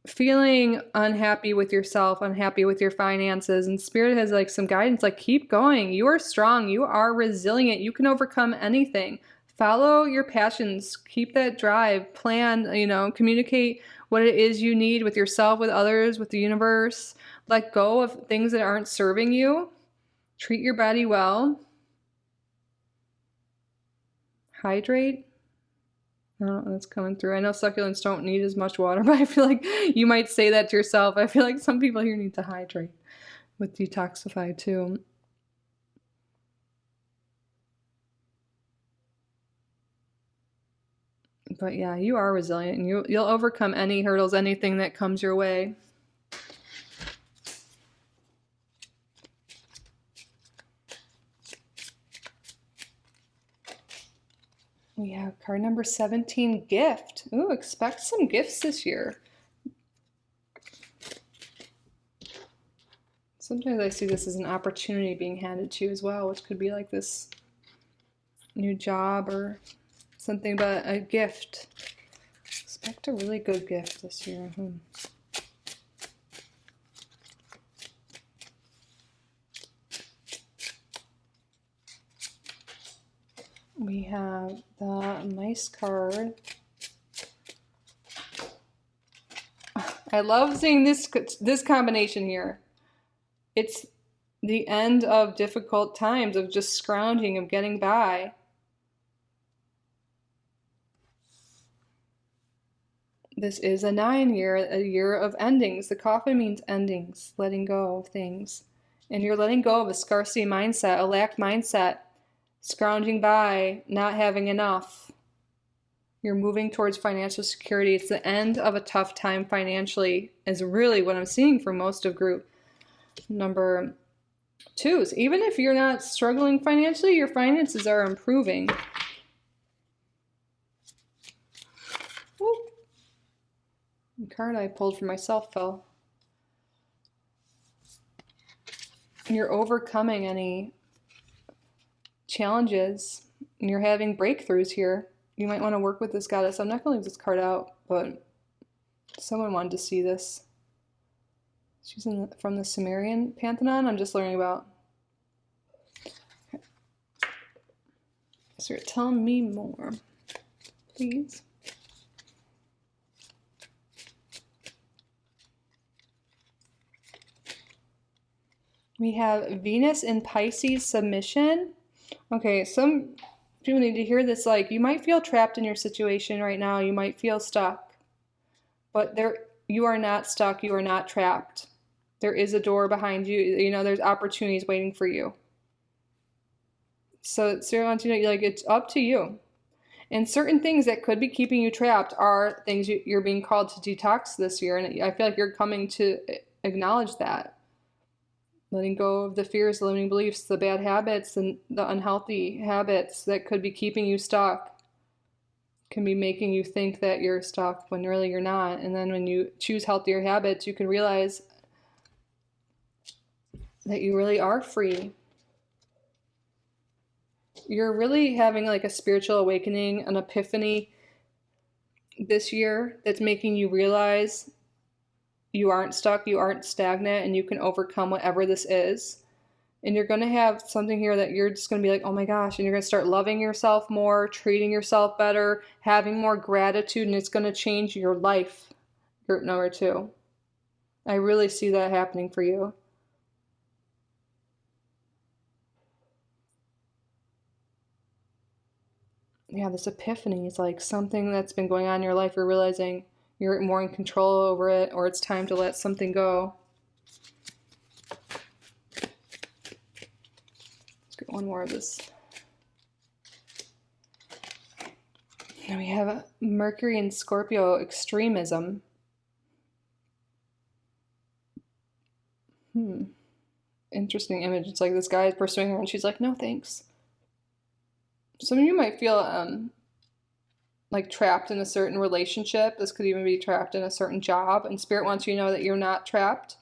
feeling unhappy with yourself, unhappy with your finances, and Spirit has like some guidance, like keep going. You are strong. You are resilient. You can overcome anything. Follow your passions. Keep that drive. Plan, communicate what it is you need with yourself, with others, with the universe. Let go of things that aren't serving you. Treat your body well. Hydrate. I don't know what's coming through. I know succulents don't need as much water, but I feel like you might say that to yourself. I feel like some people here need to hydrate with detoxify too. But yeah, you are resilient, and you'll overcome any hurdles, anything that comes your way. We have card number 17, gift. Ooh, expect some gifts this year. Sometimes I see this as an opportunity being handed to you as well, which could be like this new job or something, but a gift. Expect a really good gift this year. We have the nice card. I love seeing this combination here. It's the end of difficult times, of just scrounging, of getting by. This is a 9 year, a year of endings. The coffin means endings, letting go of things. And you're letting go of a scarcity mindset, a lack mindset, scrounging by, not having enough. You're moving towards financial security. It's the end of a tough time financially, is really what I'm seeing for most of group number 2s. Even if you're not struggling financially, your finances are improving. Whoop. The card I pulled for myself fell. You're overcoming any challenges, and you're having breakthroughs here. You might want to work with this goddess. I'm not going to leave this card out, but someone wanted to see this. She's from the Sumerian Pantheon. I'm just learning about. Okay. So tell me more, please. We have Venus in Pisces, submission. Okay, some people need to hear this. Like, you might feel trapped in your situation right now. You might feel stuck. But you are not stuck. You are not trapped. There is a door behind you. You know, there's opportunities waiting for you. So I want you to know, like, it's up to you. And certain things that could be keeping you trapped are things you're being called to detox this year. And I feel like you're coming to acknowledge that. Letting go of the fears, the limiting beliefs, the bad habits, and the unhealthy habits that could be keeping you stuck. Can be making you think that you're stuck when really you're not. And then when you choose healthier habits, you can realize that you really are free. You're really having like a spiritual awakening, an epiphany this year that's making you realize you aren't stuck, you aren't stagnant, and you can overcome whatever this is. And you're going to have something here that you're just going to be like, oh my gosh, and you're going to start loving yourself more, treating yourself better, having more gratitude, and it's going to change your life. Group number 2. I really see that happening for you. Yeah, this epiphany is like something that's been going on in your life. You're realizing you're more in control over it, or it's time to let something go. Let's get one more of this. Now we have Mercury in Scorpio, extremism. Interesting image. It's like this guy is pursuing her and she's like, no thanks. Some of you might feel like trapped in a certain relationship. This could even be trapped in a certain job, and Spirit wants you to know that you're not trapped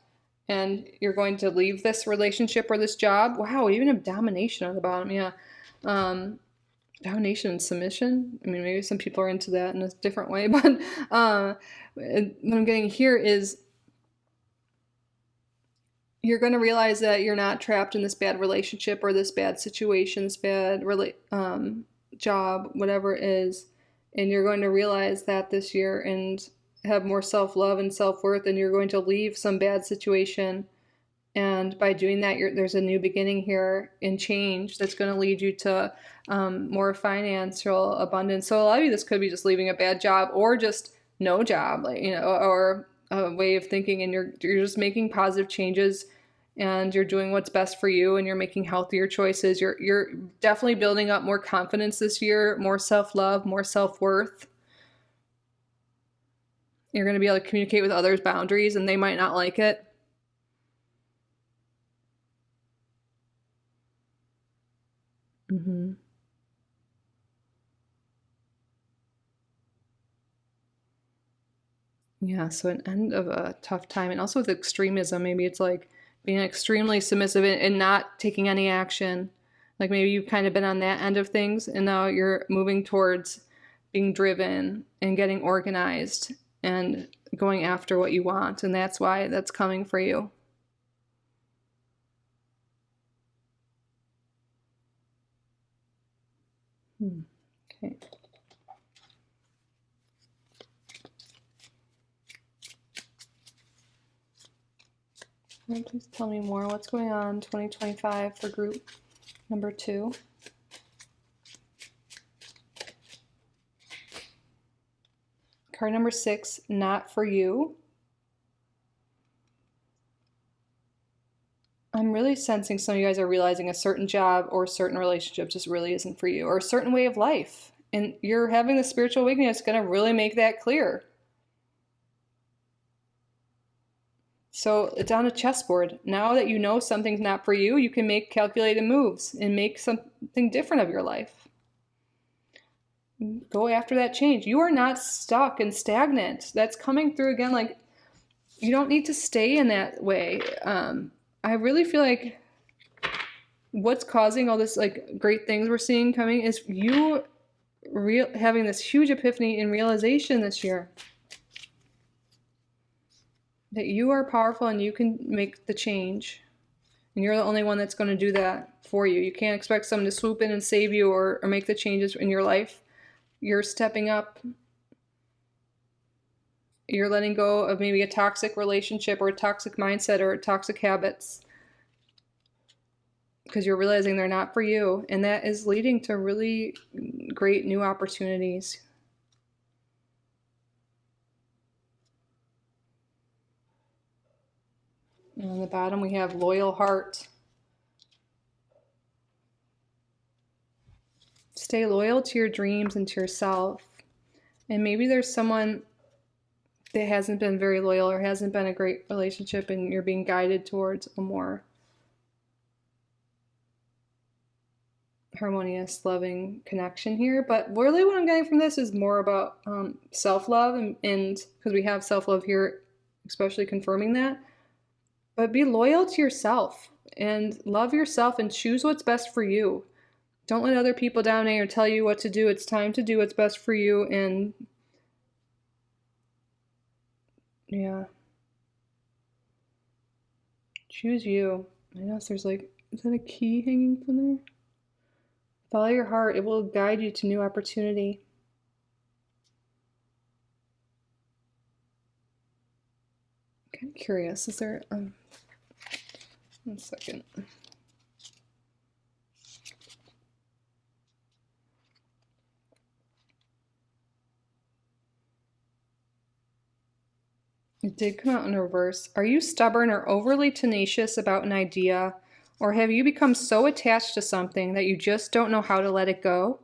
and you're going to leave this relationship or this job. Wow, even have domination on the bottom. Yeah. Domination and submission. I mean, maybe some people are into that in a different way, but what I'm getting here is you're going to realize that you're not trapped in this bad relationship or this bad situation, this bad job, whatever it is. And you're going to realize that this year and have more self-love and self-worth, and you're going to leave some bad situation. And by doing that, there's a new beginning here in change that's going to lead you to more financial abundance. So a lot of you, this could be just leaving a bad job or just no job, like, you know, or a way of thinking, and you're just making positive changes, and you're doing what's best for you, and you're making healthier choices. You're definitely building up more confidence this year, more self-love, more self-worth. You're going to be able to communicate with others' boundaries, and they might not like it. Yeah, so an end of a tough time. And also with extremism, maybe it's like being extremely submissive and not taking any action. Like maybe you've kind of been on that end of things, and now you're moving towards being driven and getting organized and going after what you want. And that's why that's coming for you. Okay. Please tell me more. What's going on 2025 for group number 2? Card number 6, not for you. I'm really sensing some of you guys are realizing a certain job or a certain relationship just really isn't for you, or a certain way of life. And you're having the spiritual awakening that's going to really make that clear. So it's on a chessboard. Now that you know something's not for you, you can make calculated moves and make something different of your life. Go after that change. You are not stuck and stagnant. That's coming through again. Like, you don't need to stay in that way. I really feel like what's causing all this like great things we're seeing coming is you having this huge epiphany and realization this year that you are powerful and you can make the change, and you're the only one that's going to do that for you. You can't expect someone to swoop in and save you or make the changes in your life. You're stepping up. You're letting go of maybe a toxic relationship or a toxic mindset or toxic habits because you're realizing they're not for you, and that is leading to really great new opportunities. And on the bottom we have loyal heart. Stay loyal to your dreams and to yourself. And maybe there's someone that hasn't been very loyal or hasn't been a great relationship, and you're being guided towards a more harmonious, loving connection here. But really what I'm getting from this is more about self-love, and because we have self-love here, especially confirming that. But be loyal to yourself and love yourself and choose what's best for you. Don't let other people dominate or tell you what to do. It's time to do what's best for you. And yeah, choose you. I know there's like, is that a key hanging from there? Follow your heart. It will guide you to new opportunity. I'm kind of curious. Is there, 1 second. It did come out in reverse. Are you stubborn or overly tenacious about an idea? Or have you become so attached to something that you just don't know how to let it go?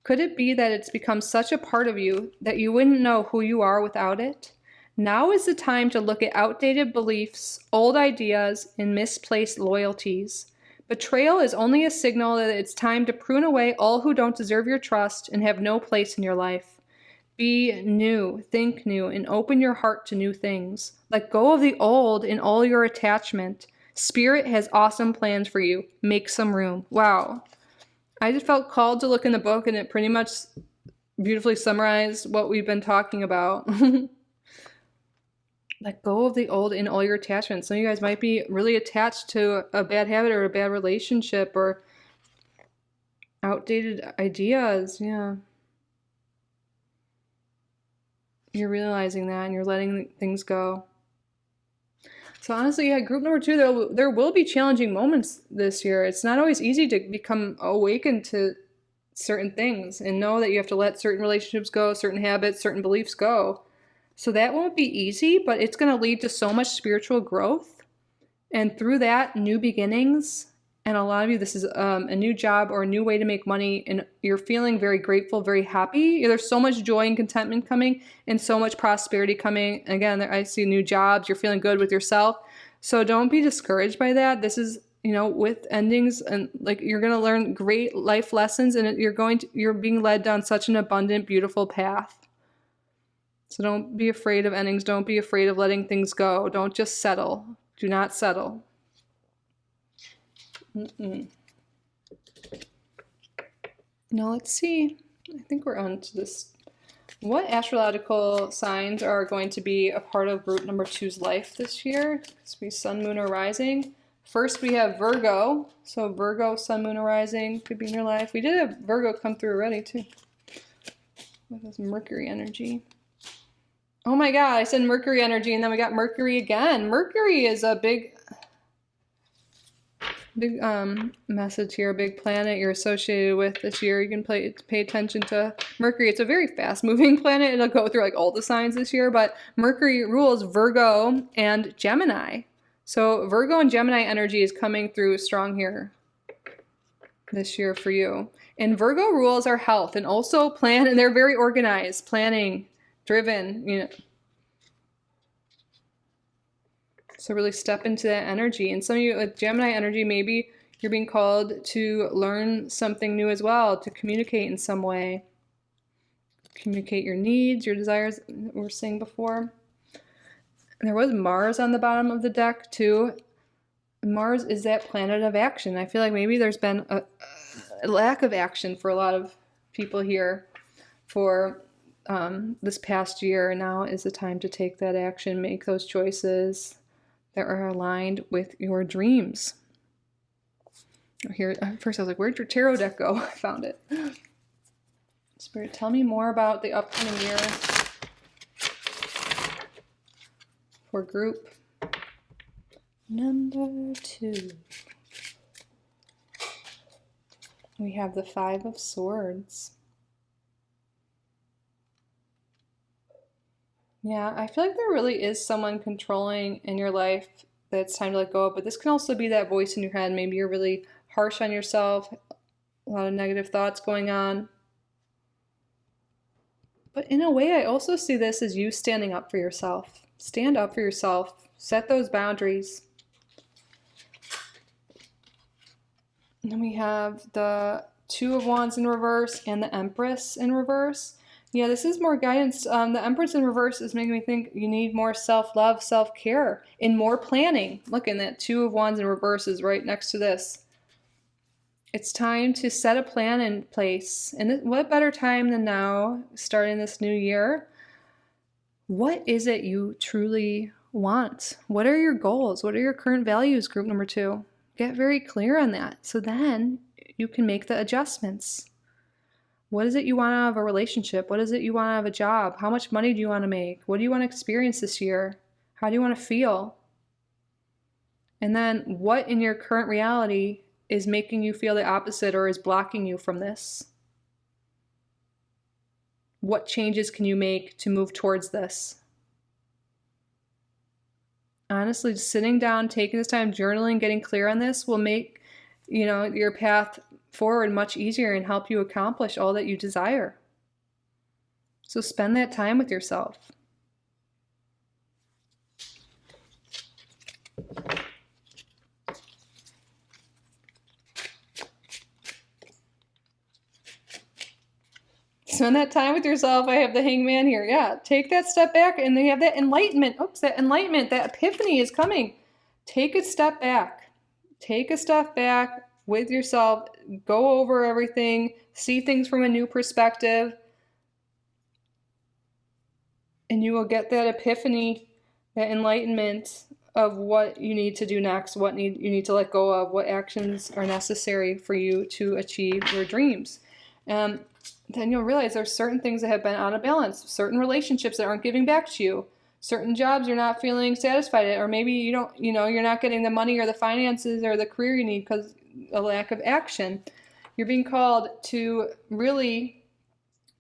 Could it be that it's become such a part of you that you wouldn't know who you are without it? Now is the time to look at outdated beliefs, old ideas, and misplaced loyalties. Betrayal is only a signal that it's time to prune away all who don't deserve your trust and have no place in your life. Be new, think new, and open your heart to new things. Let go of the old and all your attachment. Spirit has awesome plans for you. Make some room. Wow. I just felt called to look in the book, and it pretty much beautifully summarized what we've been talking about. Let go of the old and all your attachments. Some of you guys might be really attached to a bad habit or a bad relationship or outdated ideas. Yeah. You're realizing that and you're letting things go. So honestly, yeah, group number 2, there will be challenging moments this year. It's not always easy to become awakened to certain things and know that you have to let certain relationships go, certain habits, certain beliefs go. So that won't be easy, but it's going to lead to so much spiritual growth. And through that, new beginnings And a lot of you, this is a new job or a new way to make money, and you're feeling very grateful, very happy. There's so much joy and contentment coming and so much prosperity coming. Again, I see new jobs. You're feeling good with yourself. So don't be discouraged by that. This is, with endings, and like you're going to learn great life lessons, and you're being led down such an abundant, beautiful path. So don't be afraid of endings. Don't be afraid of letting things go. Don't just settle. Do not settle. Now let's see. I think we're on to this. What astrological signs are going to be a part of group number 2's life this year? It's be Sun, Moon, or Rising. First, we have Virgo. So Virgo, Sun, Moon, or Rising could be in your life. We did have Virgo come through already too. With this Mercury energy. Oh my God, I said Mercury energy, and then we got Mercury again. Mercury is a big message here, a big planet you're associated with this year. You can pay attention to Mercury. It's a very fast moving planet. It'll go through like all the signs this year, but Mercury rules Virgo and Gemini. So Virgo and Gemini energy is coming through strong here this year for you. And Virgo rules our health and also and they're very organized, planning, driven, So really step into that energy. And some of you with Gemini energy, maybe you're being called to learn something new as well, to communicate in some way. Communicate your needs, your desires, we were saying before. And there was Mars on the bottom of the deck too. Mars is that planet of action. I feel like maybe there's been a lack of action for a lot of people here for this past year. Now is the time to take that action, make those choices that are aligned with your dreams. Here, at first I was like, where'd your tarot deck go? I found it. Spirit, tell me more about the upcoming year for group number 2. We have the 5 of Swords. Yeah, I feel like there really is someone controlling in your life that it's time to let go of, but this can also be that voice in your head. Maybe you're really harsh on yourself, a lot of negative thoughts going on. But in a way, I also see this as you standing up for yourself. Stand up for yourself. Set those boundaries. And then we have the 2 of Wands in reverse and the Empress in reverse. Yeah, this is more guidance. The Empress in reverse is making me think you need more self-love, self-care, and more planning. Look, and that 2 of Wands in reverse is right next to this. It's time to set a plan in place. And what better time than now, starting this new year? What is it you truly want? What are your goals? What are your current values, group number 2? Get very clear on that. So then you can make the adjustments. What is it you want out of a relationship? What is it you want out of a job? How much money do you want to make? What do you want to experience this year? How do you want to feel? And then what in your current reality is making you feel the opposite or is blocking you from this? What changes can you make to move towards this? Honestly, just sitting down, taking this time, journaling, getting clear on this will make, your path forward much easier and help you accomplish all that you desire. So spend that time with yourself. Spend that time with yourself. I have the Hangman here. Yeah, take that step back, and then you have that enlightenment. That enlightenment, that epiphany is coming. Take a step back. Take a step back with yourself. Go over everything. See things from a new perspective. And you will get that epiphany, that enlightenment of what you need to do next, you need to let go of, what actions are necessary for you to achieve your dreams. Then you'll realize there's certain things that have been out of balance, certain relationships that aren't giving back to you, certain jobs you're not feeling satisfied at, or maybe you're not getting the money or the finances or the career you need because a lack of action. You're being called to really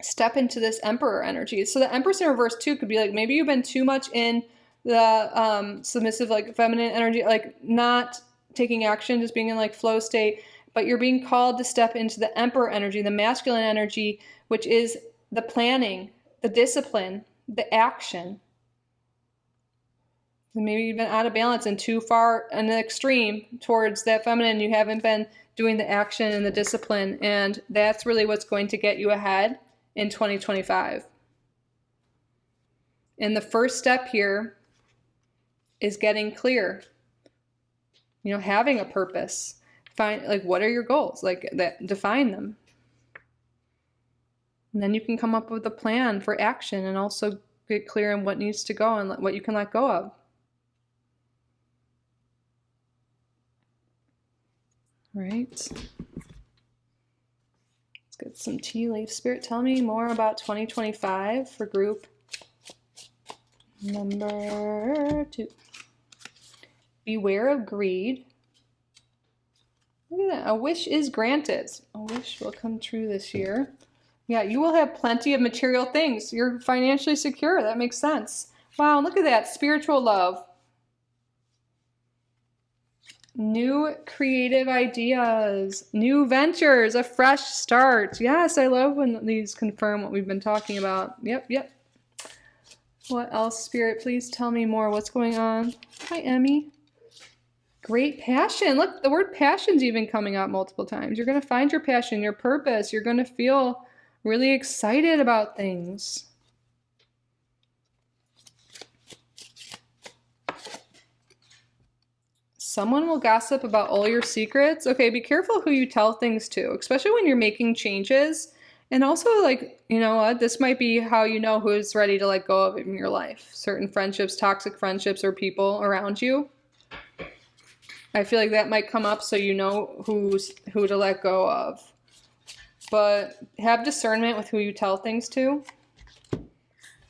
step into this Emperor energy. So the Empress in reverse too could be like, maybe you've been too much in the submissive, like feminine energy, like not taking action, just being in like flow state, but you're being called to step into the Emperor energy, the masculine energy, which is the planning, the discipline, the action. And maybe you've been out of balance and too far an extreme towards that feminine. You haven't been doing the action and the discipline, and that's really what's going to get you ahead in 2025. And the first step here is getting clear. You know, having a purpose. Find, like, what are your goals? Like, that, define them. And then you can come up with a plan for action and also get clear on what needs to go and what you can let go of. All right. Let's get some tea leaf. Spirit, tell me more about 2025 for group number 2. Beware of greed. Look at that. A wish is granted. A wish will come true this year. Yeah, you will have plenty of material things. You're financially secure. That makes sense. Wow, look at that. Spiritual love. New creative ideas, new ventures, a fresh start. Yes, I love when these confirm what we've been talking about. Yep. What else, Spirit? Please tell me more. What's going on? Hi, Emmy. Great passion. Look, the word passion's even coming out multiple times. You're going to find your passion, your purpose. You're going to feel really excited about things. Someone will gossip about all your secrets. Okay, be careful who you tell things to, especially when you're making changes. And also, like, you know what? This might be how you know who's ready to let go of it in your life. Certain friendships, toxic friendships, or people around you. I feel like that might come up so you know who to let go of. But have discernment with who you tell things to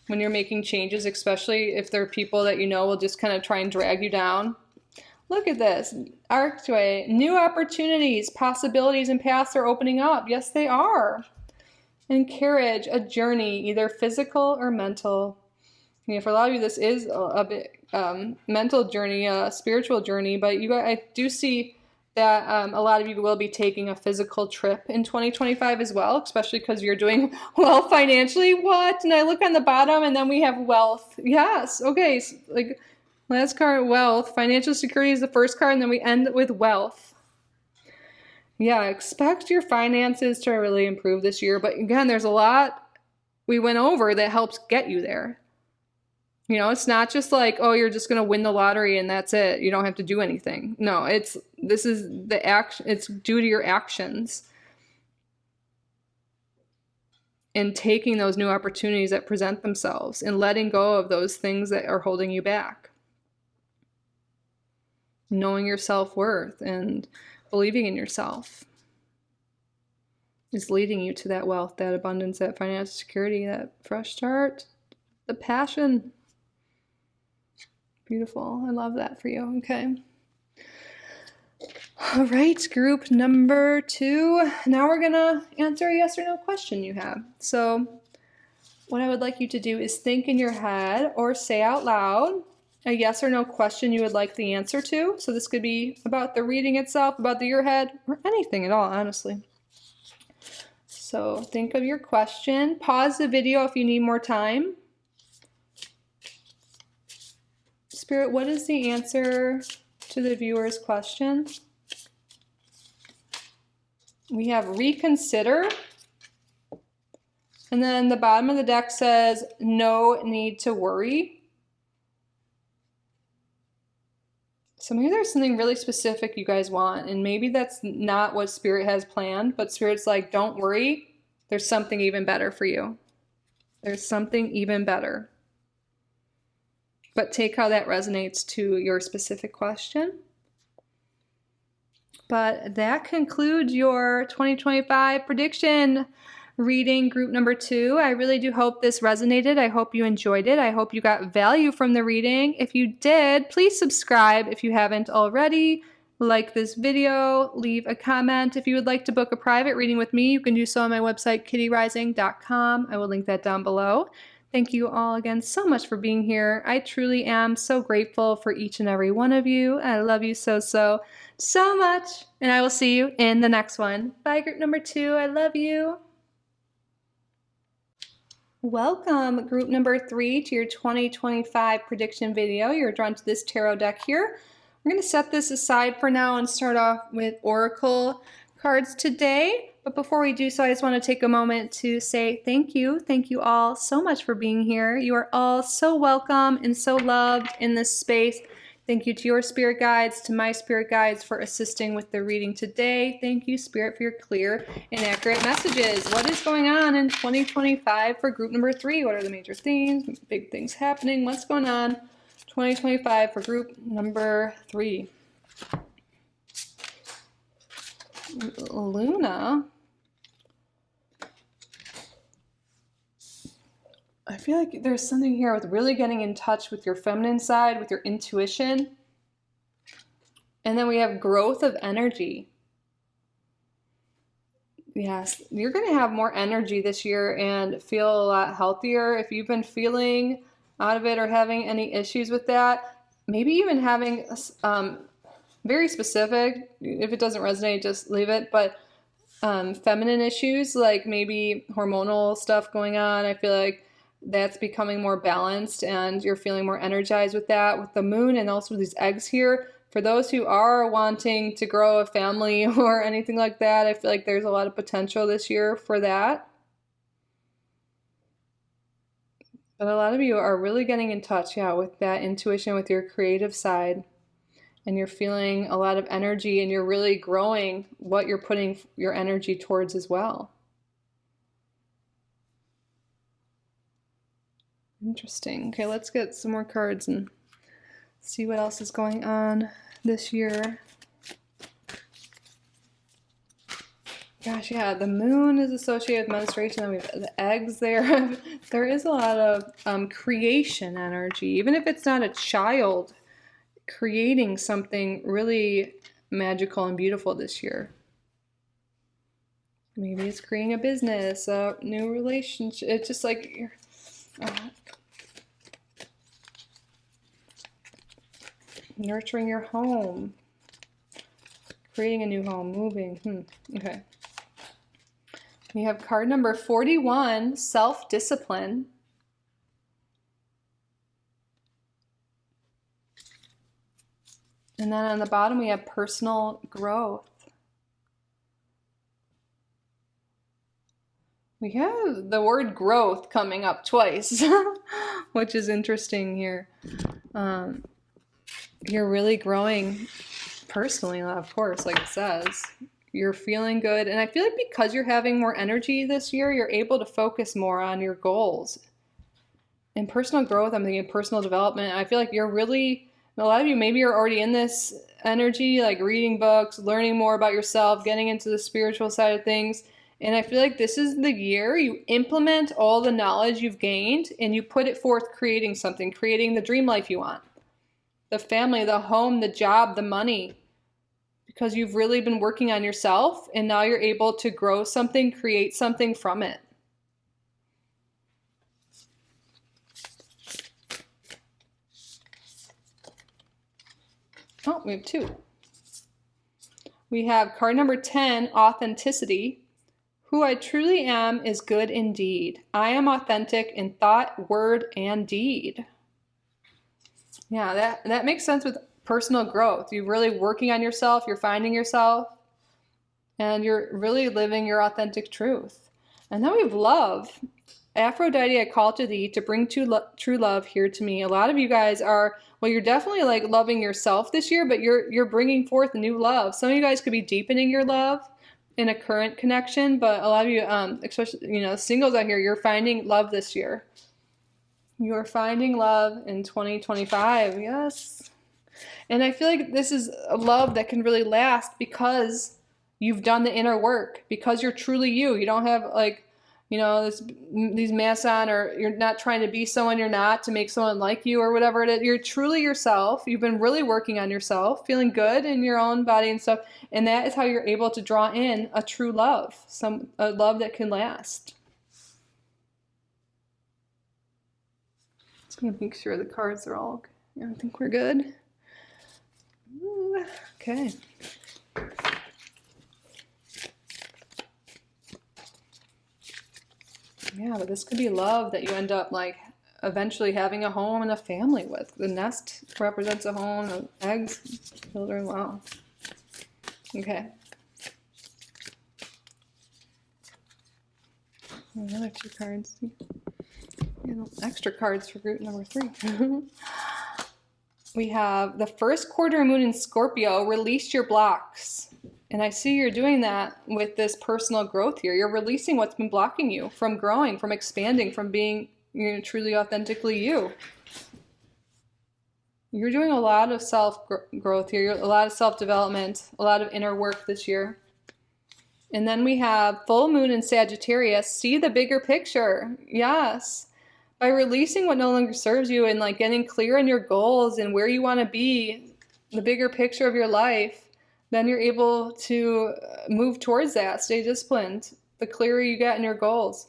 when you're making changes, especially if there are people that you know will just kind of try and drag you down. Look at this. Arctway. New opportunities, possibilities, and paths are opening up. Yes, they are. And carriage, a journey, either physical or mental. You know, for a lot of you, this is a bit mental journey, a spiritual journey, but I do see that a lot of you will be taking a physical trip in 2025 as well, especially because you're doing well financially. What? And I look on the bottom, and then we have wealth. Yes. Okay. So, like, last card, wealth. Financial security is the first card, and then we end with wealth. Yeah, expect your finances to really improve this year. But again, there's a lot we went over that helps get you there. You know, it's not just like, oh, you're just going to win the lottery and that's it. You don't have to do anything. No, this is the action. It's due to your actions and taking those new opportunities that present themselves and letting go of those things that are holding you back. Knowing your self-worth and believing in yourself is leading you to that wealth, that abundance, that financial security, that fresh start, the passion. Beautiful. I love that for you. Okay. All right, group number 2. Now we're going to answer a yes or no question you have. So what I would like you to do is think in your head or say out loud a yes or no question you would like the answer to. So this could be about the reading itself, about the your head, or anything at all, honestly. So think of your question. Pause the video if you need more time. Spirit, what is the answer to the viewer's question? We have reconsider. And then the bottom of the deck says no need to worry. So maybe there's something really specific you guys want, and maybe that's not what Spirit has planned, but Spirit's like, don't worry, there's something even better for you. There's something even better. But take how that resonates to your specific question. But that concludes your 2025 prediction reading group number 2. I really do hope this resonated. I hope you enjoyed it. I hope you got value from the reading. If you did, please subscribe if you haven't already. Like this video, leave a comment. If you would like to book a private reading with me, you can do so on my website, kittyoutsidethebox.com. I will link that down below. Thank you all again so much for being here. I truly am so grateful for each and every one of you. I love you so much. And I will see you in the next one. Bye, group number 2. I love you. Welcome, group number 3, to your 2025 prediction video. You're drawn to this tarot deck here. We're going to set this aside for now and start off with oracle cards today. But before we do so, I just want to take a moment to say thank you. Thank you all so much for being here. You are all so welcome and so loved in this space. Thank you to your spirit guides, to my spirit guides for assisting with the reading today. Thank you, Spirit, for your clear and accurate messages. What is going on in 2025 for group number 3? What are the major themes, big things happening? What's going on 2025 for group number 3? Luna. I feel like there's something here with really getting in touch with your feminine side, with your intuition. And then we have growth of energy. Yes, you're going to have more energy this year and feel a lot healthier. If you've been feeling out of it or having any issues with that, maybe even having very specific, if it doesn't resonate, just leave it. But feminine issues, like maybe hormonal stuff going on, I feel like that's becoming more balanced and you're feeling more energized with that, with the moon and also these eggs here. For those who are wanting to grow a family or anything like that, I feel like there's a lot of potential this year for that. But a lot of you are really getting in touch, with that intuition, with your creative side. And you're feeling a lot of energy and you're really growing what you're putting your energy towards as well. Interesting. Okay, let's get some more cards and see what else is going on this year. Gosh, yeah, the moon is associated with menstruation. And we have the eggs there. There is a lot of creation energy, even if it's not a child, creating something really magical and beautiful this year. Maybe it's creating a business, a new relationship. It's just like you're nurturing your home, creating a new home, moving. Okay. We have card number 41, self-discipline. And then on the bottom we have personal growth. We have the word growth coming up twice, which is interesting here. You're really growing personally, of course, like it says. You're feeling good. And I feel like because you're having more energy this year, you're able to focus more on your goals. In personal growth, I'm thinking personal development. I feel like you're really, a lot of you maybe are already in this energy, like reading books, learning more about yourself, getting into the spiritual side of things. And I feel like this is the year you implement all the knowledge you've gained and you put it forth creating something, creating the dream life you want. The family, the home, the job, the money. Because you've really been working on yourself and now you're able to grow something, create something from it. Oh, we have 2. We have card number 10, authenticity. Who I truly am is good indeed. I am authentic in thought, word, and deed. Yeah, that makes sense with personal growth. You're really working on yourself, you're finding yourself, and you're really living your authentic truth. And then we have love. Aphrodite, I call to thee to bring true love here to me. A lot of you guys are, well, you're definitely like loving yourself this year, but you're bringing forth new love. Some of you guys could be deepening your love in a current connection, but a lot of you, especially, singles out here, you're finding love this year. You're finding love in 2025, yes. And I feel like this is a love that can really last because you've done the inner work, because you're truly you. You don't have these masks on, or you're not trying to be someone you're not to make someone like you or whatever it is. You're truly yourself. You've been really working on yourself, feeling good in your own body and stuff. And that is how you're able to draw in a true love, a love that can last. Just gonna make sure the cards are all okay. Yeah, I think we're good. Ooh, okay. Yeah, but this could be love that you end up like eventually having a home and a family with. The nest represents a home, the eggs, children. Wow. Okay. Another 2 cards. Extra cards for group number 3. We have the first quarter moon in Scorpio. Release your blocks. And I see you're doing that with this personal growth here. You're releasing what's been blocking you from growing, from expanding, from being truly authentically you. You're doing a lot of self-growth here, a lot of self-development, a lot of inner work this year. And then we have full moon in Sagittarius. See the bigger picture. Yes. By releasing what no longer serves you and like getting clear on your goals and where you want to be, the bigger picture of your life, then you're able to move towards that. Stay disciplined. The clearer you get in your goals.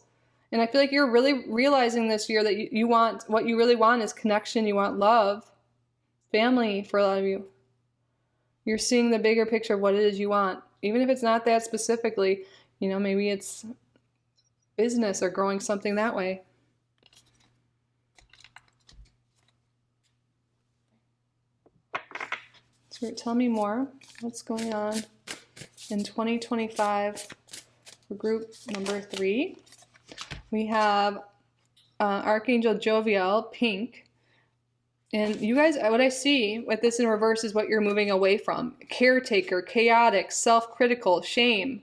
And I feel like you're really realizing this year that you want, what you really want is connection. You want love, family for a lot of you. You're seeing the bigger picture of what it is you want. Even if it's not that specifically, you know, maybe it's business or growing something that way. So tell me more. What's going on in 2025 for group number 3? We have Archangel Jovial, pink. And you guys, what I see with this in reverse is what you're moving away from. Caretaker, chaotic, self-critical, shame.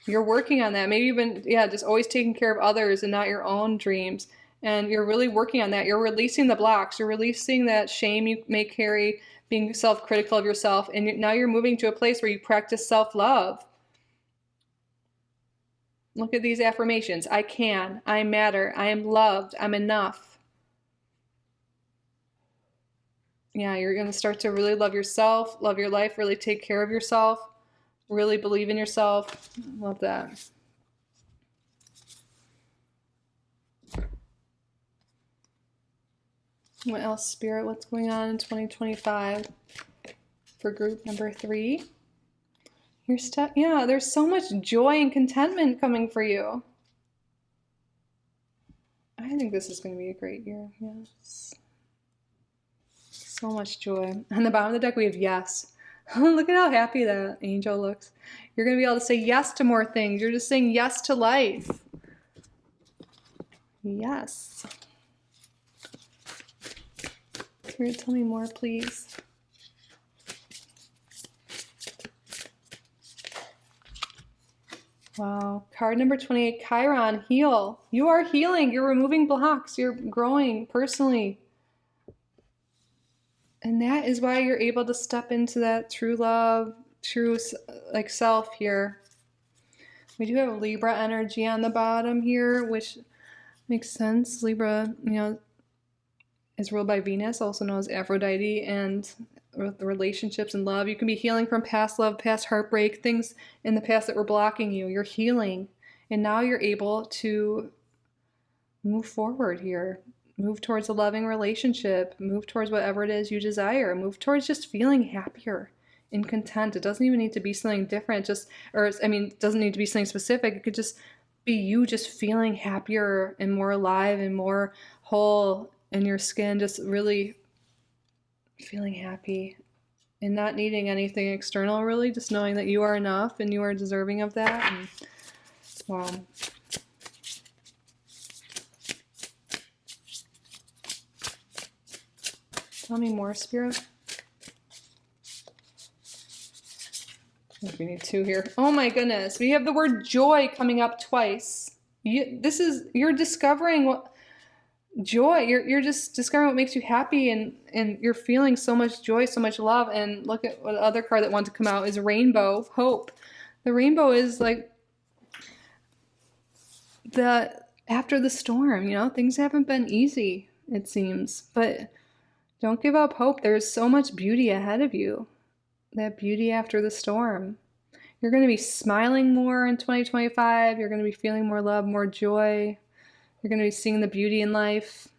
You're working on that. Maybe even, just always taking care of others and not your own dreams. And you're really working on that. You're releasing the blocks. You're releasing that shame you may carry, being self-critical of yourself. And now you're moving to a place where you practice self-love. Look at these affirmations. I can. I matter. I am loved. I'm enough. Yeah, you're going to start to really love yourself, love your life, really take care of yourself, really believe in yourself. Love that. What else, Spirit? What's going on in 2025 for group number 3? There's so much joy and contentment coming for you. I think this is going to be a great year. Yes. So much joy. On the bottom of the deck, we have yes. Look at how happy that angel looks. You're going to be able to say yes to more things. You're just saying yes to life. Yes. Spirit, tell me more, please. Wow. Card number 28, Chiron, heal. You are healing. You're removing blocks. You're growing personally. And that is why you're able to step into that true love, true like self here. We do have Libra energy on the bottom here, which makes sense. Libra, is ruled by Venus, also known as Aphrodite, and the relationships and love. You can be healing from past love, past heartbreak, things in the past that were blocking you. You're healing. And now you're able to move forward here. Move towards a loving relationship. Move towards whatever it is you desire. Move towards just feeling happier and content. It doesn't even need to be something different. It doesn't need to be something specific. It could just be you just feeling happier and more alive and more whole in your skin. Just really feeling happy and not needing anything external, really. Just knowing that you are enough and you are deserving of that. And, wow. Tell me more, Spirit. I think we need 2 here. Oh my goodness. We have the word joy coming up twice. You're discovering what joy. You're just discovering what makes you happy, and you're feeling so much joy, so much love. And look at what other card that wants to come out is rainbow, hope. The rainbow is like after the storm, things haven't been easy, it seems, but don't give up hope. There's so much beauty ahead of you. That beauty after the storm. You're going to be smiling more in 2025. You're going to be feeling more love, more joy. You're going to be seeing the beauty in life.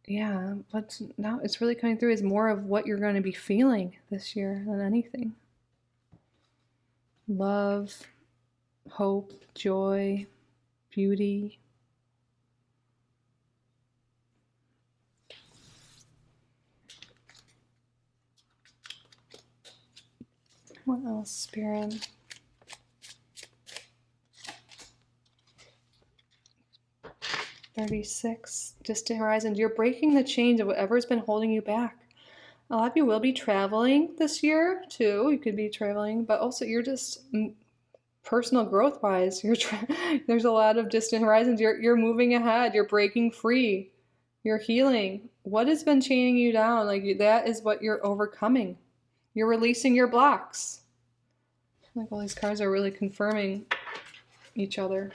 Yeah, what's now it's really coming through is more of what you're going to be feeling this year than anything. Love, hope, joy, beauty. What else, Spirit? $36, distant horizons. You're breaking the chains of whatever's been holding you back. A lot of you will be traveling this year too. You could be traveling, but also you're just personal growth wise. There's a lot of distant horizons. You're moving ahead. You're breaking free. You're healing. What has been chaining you down? Like that is what you're overcoming. You're releasing your blocks. Like all these cards are really confirming each other.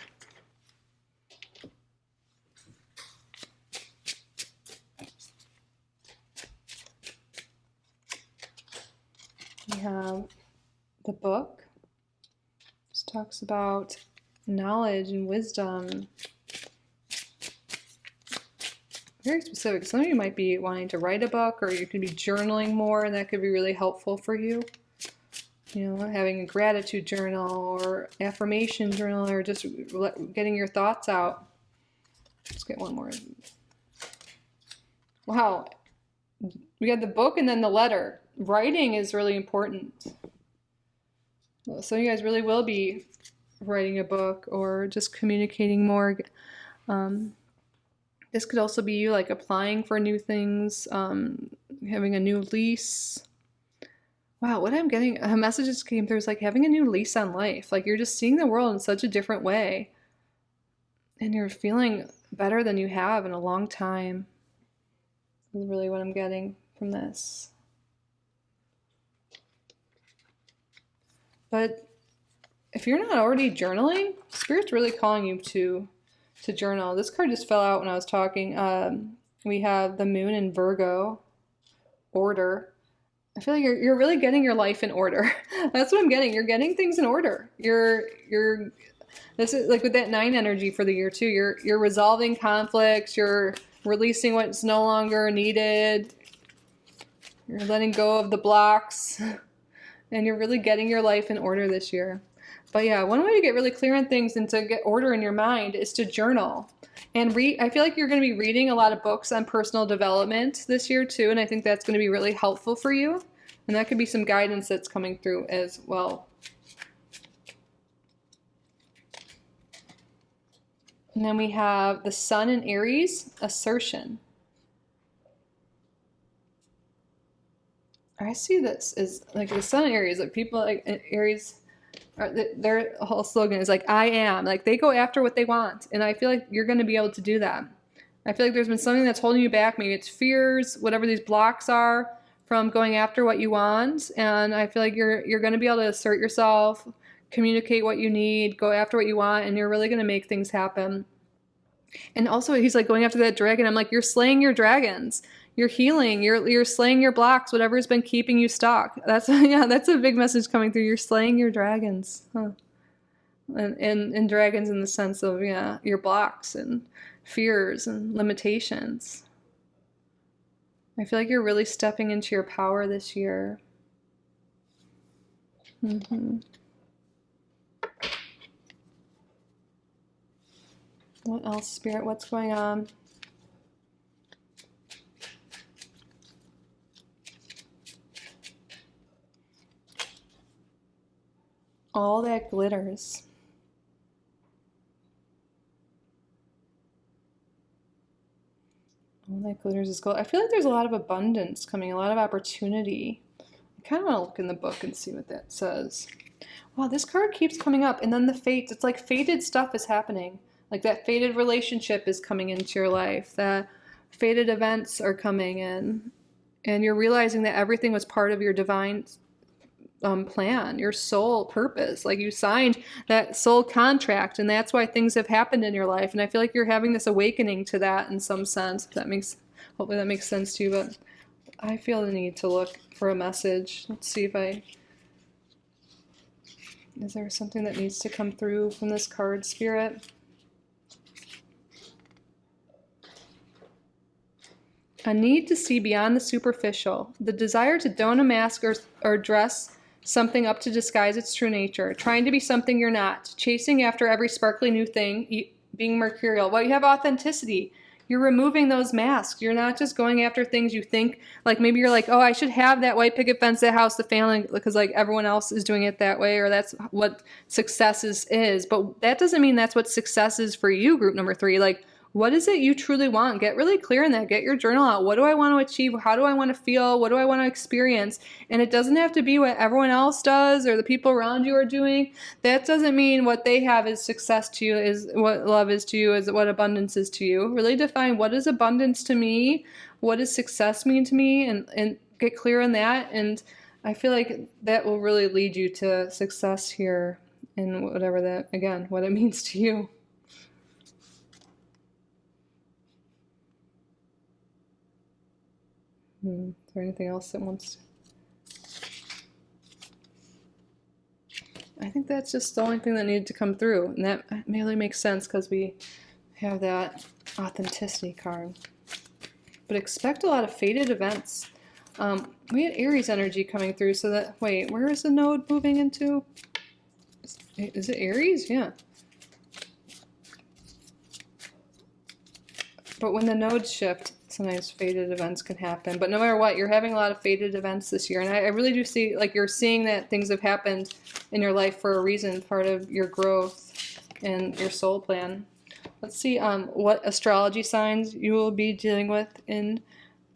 We have the book. This talks about knowledge and wisdom. Very specific. Some of you might be wanting to write a book, or you could be journaling more, and that could be really helpful for you. You know, having a gratitude journal or affirmation journal, or just getting your thoughts out. Let's get one more. Wow. We got the book and then the letter. Writing is really important. So you guys really will be writing a book or just communicating more. This could also be you like applying for new things, having a new lease. Wow, what I'm getting, a message just came through is like having a new lease on life. Like you're just seeing the world in such a different way. And you're feeling better than you have in a long time. This is really what I'm getting from this. But if you're not already journaling, Spirit's really calling you to journal. This card just fell out when I was talking. We have the moon in Virgo, order. I feel like you're really getting your life in order. That's what I'm getting. You're getting things in order. This is like with that 9 energy for the year too. You're resolving conflicts. You're releasing what's no longer needed. You're letting go of the blocks, and you're really getting your life in order this year. But yeah, one way to get really clear on things and to get order in your mind is to journal and read. I feel like you're going to be reading a lot of books on personal development this year too, and I think that's going to be really helpful for you. And that could be some guidance that's coming through as well. And then we have the sun in Aries, assertion. I see this as like the sun in Aries, like people like Aries, their whole slogan is like, I am. Like they go after what they want. And I feel like you're going to be able to do that. I feel like there's been something that's holding you back. Maybe it's fears, whatever these blocks are from going after what you want. And I feel like you're going to be able to assert yourself, communicate what you need, go after what you want, and you're really going to make things happen. And also he's like going after that dragon. I'm like, you're slaying your dragons. You're healing. You're slaying your blocks, whatever's been keeping you stuck. That's a big message coming through. You're slaying your dragons. Huh. And dragons in the sense of your blocks and fears and limitations. I feel like you're really stepping into your power this year. What else, Spirit? What's going on? All that glitters. All that glitters is gold. I feel like there's a lot of abundance coming, a lot of opportunity. I kind of want to look in the book and see what that says. Wow, this card keeps coming up. And then the fates, it's like fated stuff is happening. Like that fated relationship is coming into your life. That fated events are coming in. And you're realizing that everything was part of your divine plan, your soul purpose. Like you signed that soul contract, and that's why things have happened in your life. And I feel like you're having this awakening to that in some sense. Hopefully that makes sense to you. But I feel the need to look for a message. Let's see if is there something that needs to come through from this card, Spirit? A need to see beyond the superficial, the desire to don a mask or dress something up to disguise its true nature, trying to be something you're not, chasing after every sparkly new thing, being mercurial. Well, you have authenticity. You're removing those masks. You're not just going after things you think, like maybe you're like, oh, I should have that white picket fence, that house, the family, because like everyone else is doing it that way, or that's what success is. But that doesn't mean that's what success is for you, group number 3. Like, what is it you truly want? Get really clear in that. Get your journal out. What do I want to achieve? How do I want to feel? What do I want to experience? And it doesn't have to be what everyone else does or the people around you are doing. That doesn't mean what they have is success to you, is what love is to you, is what abundance is to you. Really define what is abundance to me? What does success mean to me? And get clear on that. And I feel like that will really lead you to success here and whatever that, again, what it means to you. Is there anything else that wants to... I think that's just the only thing that needed to come through. And that really makes sense because we have that authenticity card. But expect a lot of fated events. We had Aries energy coming through, so that... Wait, where is the node moving into? Is it Aries? Yeah. But when the nodes shift, sometimes fated events can happen. But no matter what, you're having a lot of fated events this year. And I really do see, like, you're seeing that things have happened in your life for a reason, part of your growth and your soul plan. Let's see what astrology signs you will be dealing with in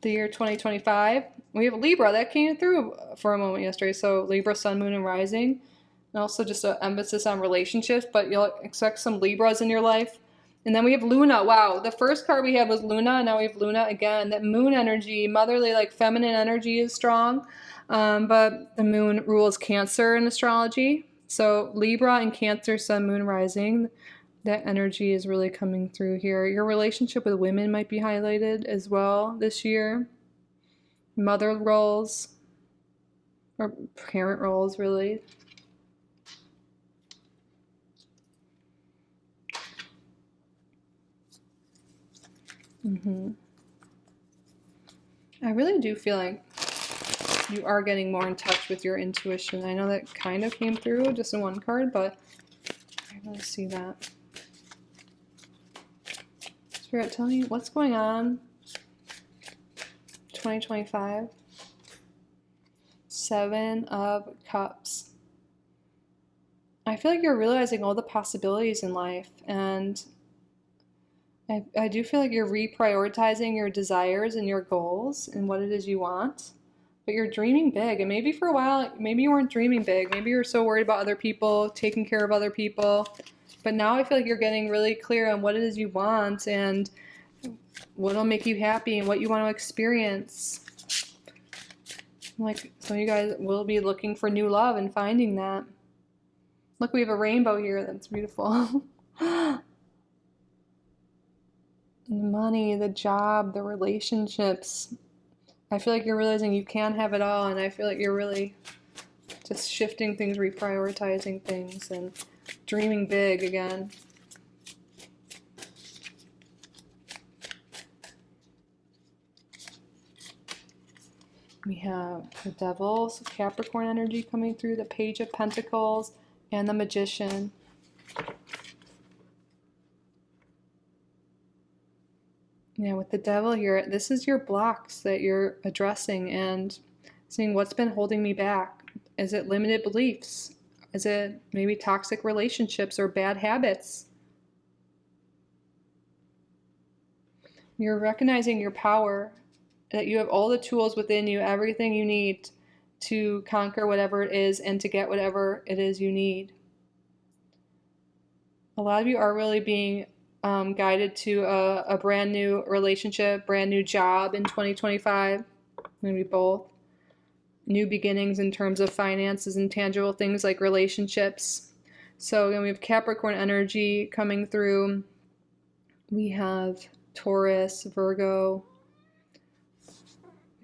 the year 2025. We have Libra. That came through for a moment yesterday. So Libra, Sun, Moon, and Rising. And also just an emphasis on relationships. But you'll expect some Libras in your life. And then we have Luna. Wow, the first card we had was Luna, and now we have Luna again. That moon energy, motherly, like feminine energy is strong, but the moon rules Cancer in astrology. So Libra and Cancer, Sun, Moon, Rising, that energy is really coming through here. Your relationship with women might be highlighted as well this year. Mother roles, or parent roles, really. I really do feel like you are getting more in touch with your intuition. I know that kind of came through just in one card, but I really see that. Spirit, tell me what's going on 2025. 7 of Cups. I feel like you're realizing all the possibilities in life, and I do feel like you're reprioritizing your desires and your goals and what it is you want, but you're dreaming big. And maybe for a while, maybe you weren't dreaming big. Maybe you're so worried about other people, taking care of other people. But now I feel like you're getting really clear on what it is you want and what'll make you happy and what you want to experience. Like some of you guys will be looking for new love and finding that. Look, we have a rainbow here. That's beautiful. The money, the job, the relationships. I feel like you're realizing you can have it all, and I feel like you're really just shifting things, reprioritizing things, and dreaming big again. We have the Devil, so Capricorn energy coming through, the Page of Pentacles, and the Magician. Yeah, with the Devil here, this is your blocks that you're addressing and seeing what's been holding me back. Is it limited beliefs? Is it maybe toxic relationships or bad habits? You're recognizing your power, that you have all the tools within you, everything you need to conquer whatever it is and to get whatever it is you need. A lot of you are really being guided to a brand new relationship, brand new job in 2025, maybe both. New beginnings in terms of finances and tangible things like relationships. So again, we have Capricorn energy coming through. We have Taurus, Virgo.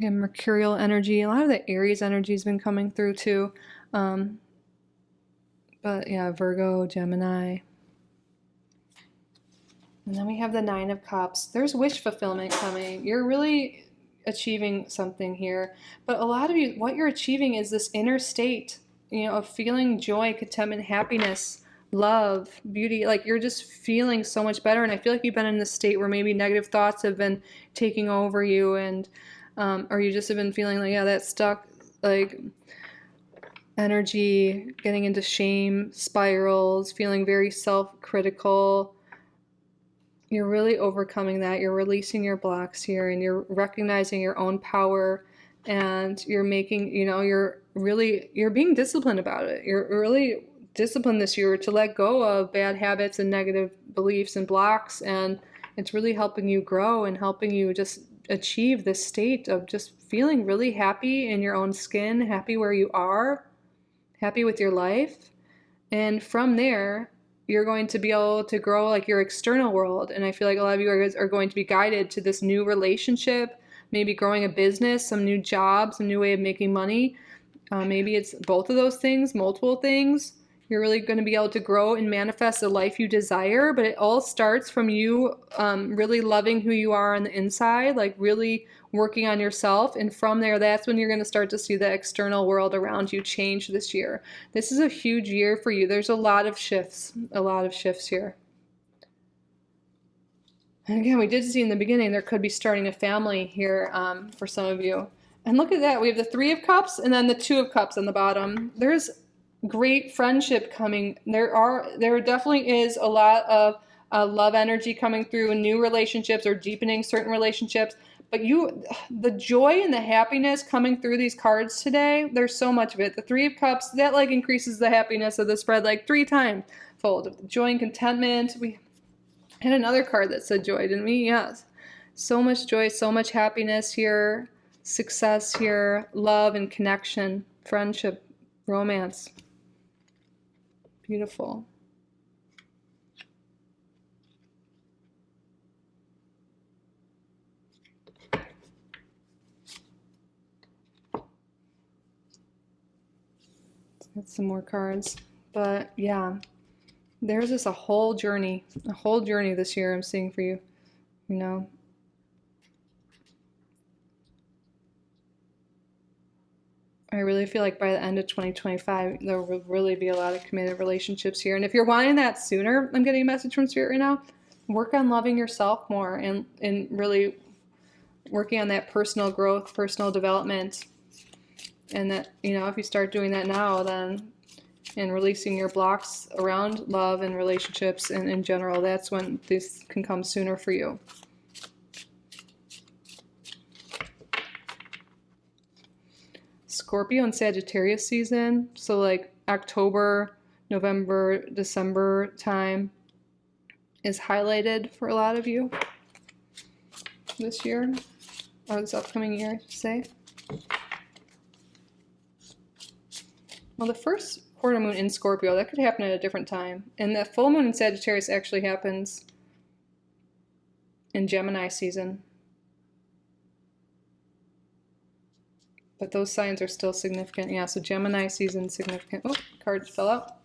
We have Mercurial energy. A lot of the Aries energy has been coming through too. But yeah, Virgo, Gemini. And then we have the 9 of Cups. There's wish fulfillment coming. You're really achieving something here. But a lot of you, what you're achieving is this inner state, of feeling joy, contentment, happiness, love, beauty. Like you're just feeling so much better. And I feel like you've been in this state where maybe negative thoughts have been taking over you, and or you just have been feeling like, yeah, that stuck, like energy, getting into shame spirals, feeling very self-critical. You're really overcoming that. You're releasing your blocks here, and you're recognizing your own power, and you're making, you're being disciplined about it. You're really disciplined this year to let go of bad habits and negative beliefs and blocks, and it's really helping you grow and helping you just achieve this state of just feeling really happy in your own skin, happy where you are, happy with your life. And from there, you're going to be able to grow like your external world. And I feel like a lot of you are going to be guided to this new relationship, maybe growing a business, some new job, some new way of making money. Maybe it's both of those things, multiple things. You're really going to be able to grow and manifest the life you desire, but it all starts from you really loving who you are on the inside, like really working on yourself. And from there, that's when you're going to start to see the external world around you change this year. This is a huge year for you. There's a lot of shifts here. And again, we did see in the beginning, there could be starting a family here for some of you. And look at that. We have the 3 of Cups and then the 2 of Cups on the bottom. There's great friendship coming. There definitely is a lot of love energy coming through, new relationships or deepening certain relationships. But the joy and the happiness coming through these cards today, there's so much of it. The 3 of Cups, that like increases the happiness of the spread like 3 times fold. Joy and contentment. We had another card that said joy, didn't we? Yes. So much joy, so much happiness here, success here, love and connection, friendship, romance. Beautiful. Let's get some more cards. But yeah, there's just a whole journey this year I'm seeing for you, I really feel like by the end of 2025, there will really be a lot of committed relationships here. And if you're wanting that sooner, I'm getting a message from Spirit right now, work on loving yourself more and really working on that personal growth, personal development. And that, if you start doing that now, then, and releasing your blocks around love and relationships and in general, that's when this can come sooner for you. Scorpio and Sagittarius season, so like October, November, December time is highlighted for a lot of you this year, or this upcoming year, I should say. Well, the first quarter moon in Scorpio, that could happen at a different time. And the full moon in Sagittarius actually happens in Gemini season. But those signs are still significant. Yeah, so Gemini season significant. Oh, card fell out.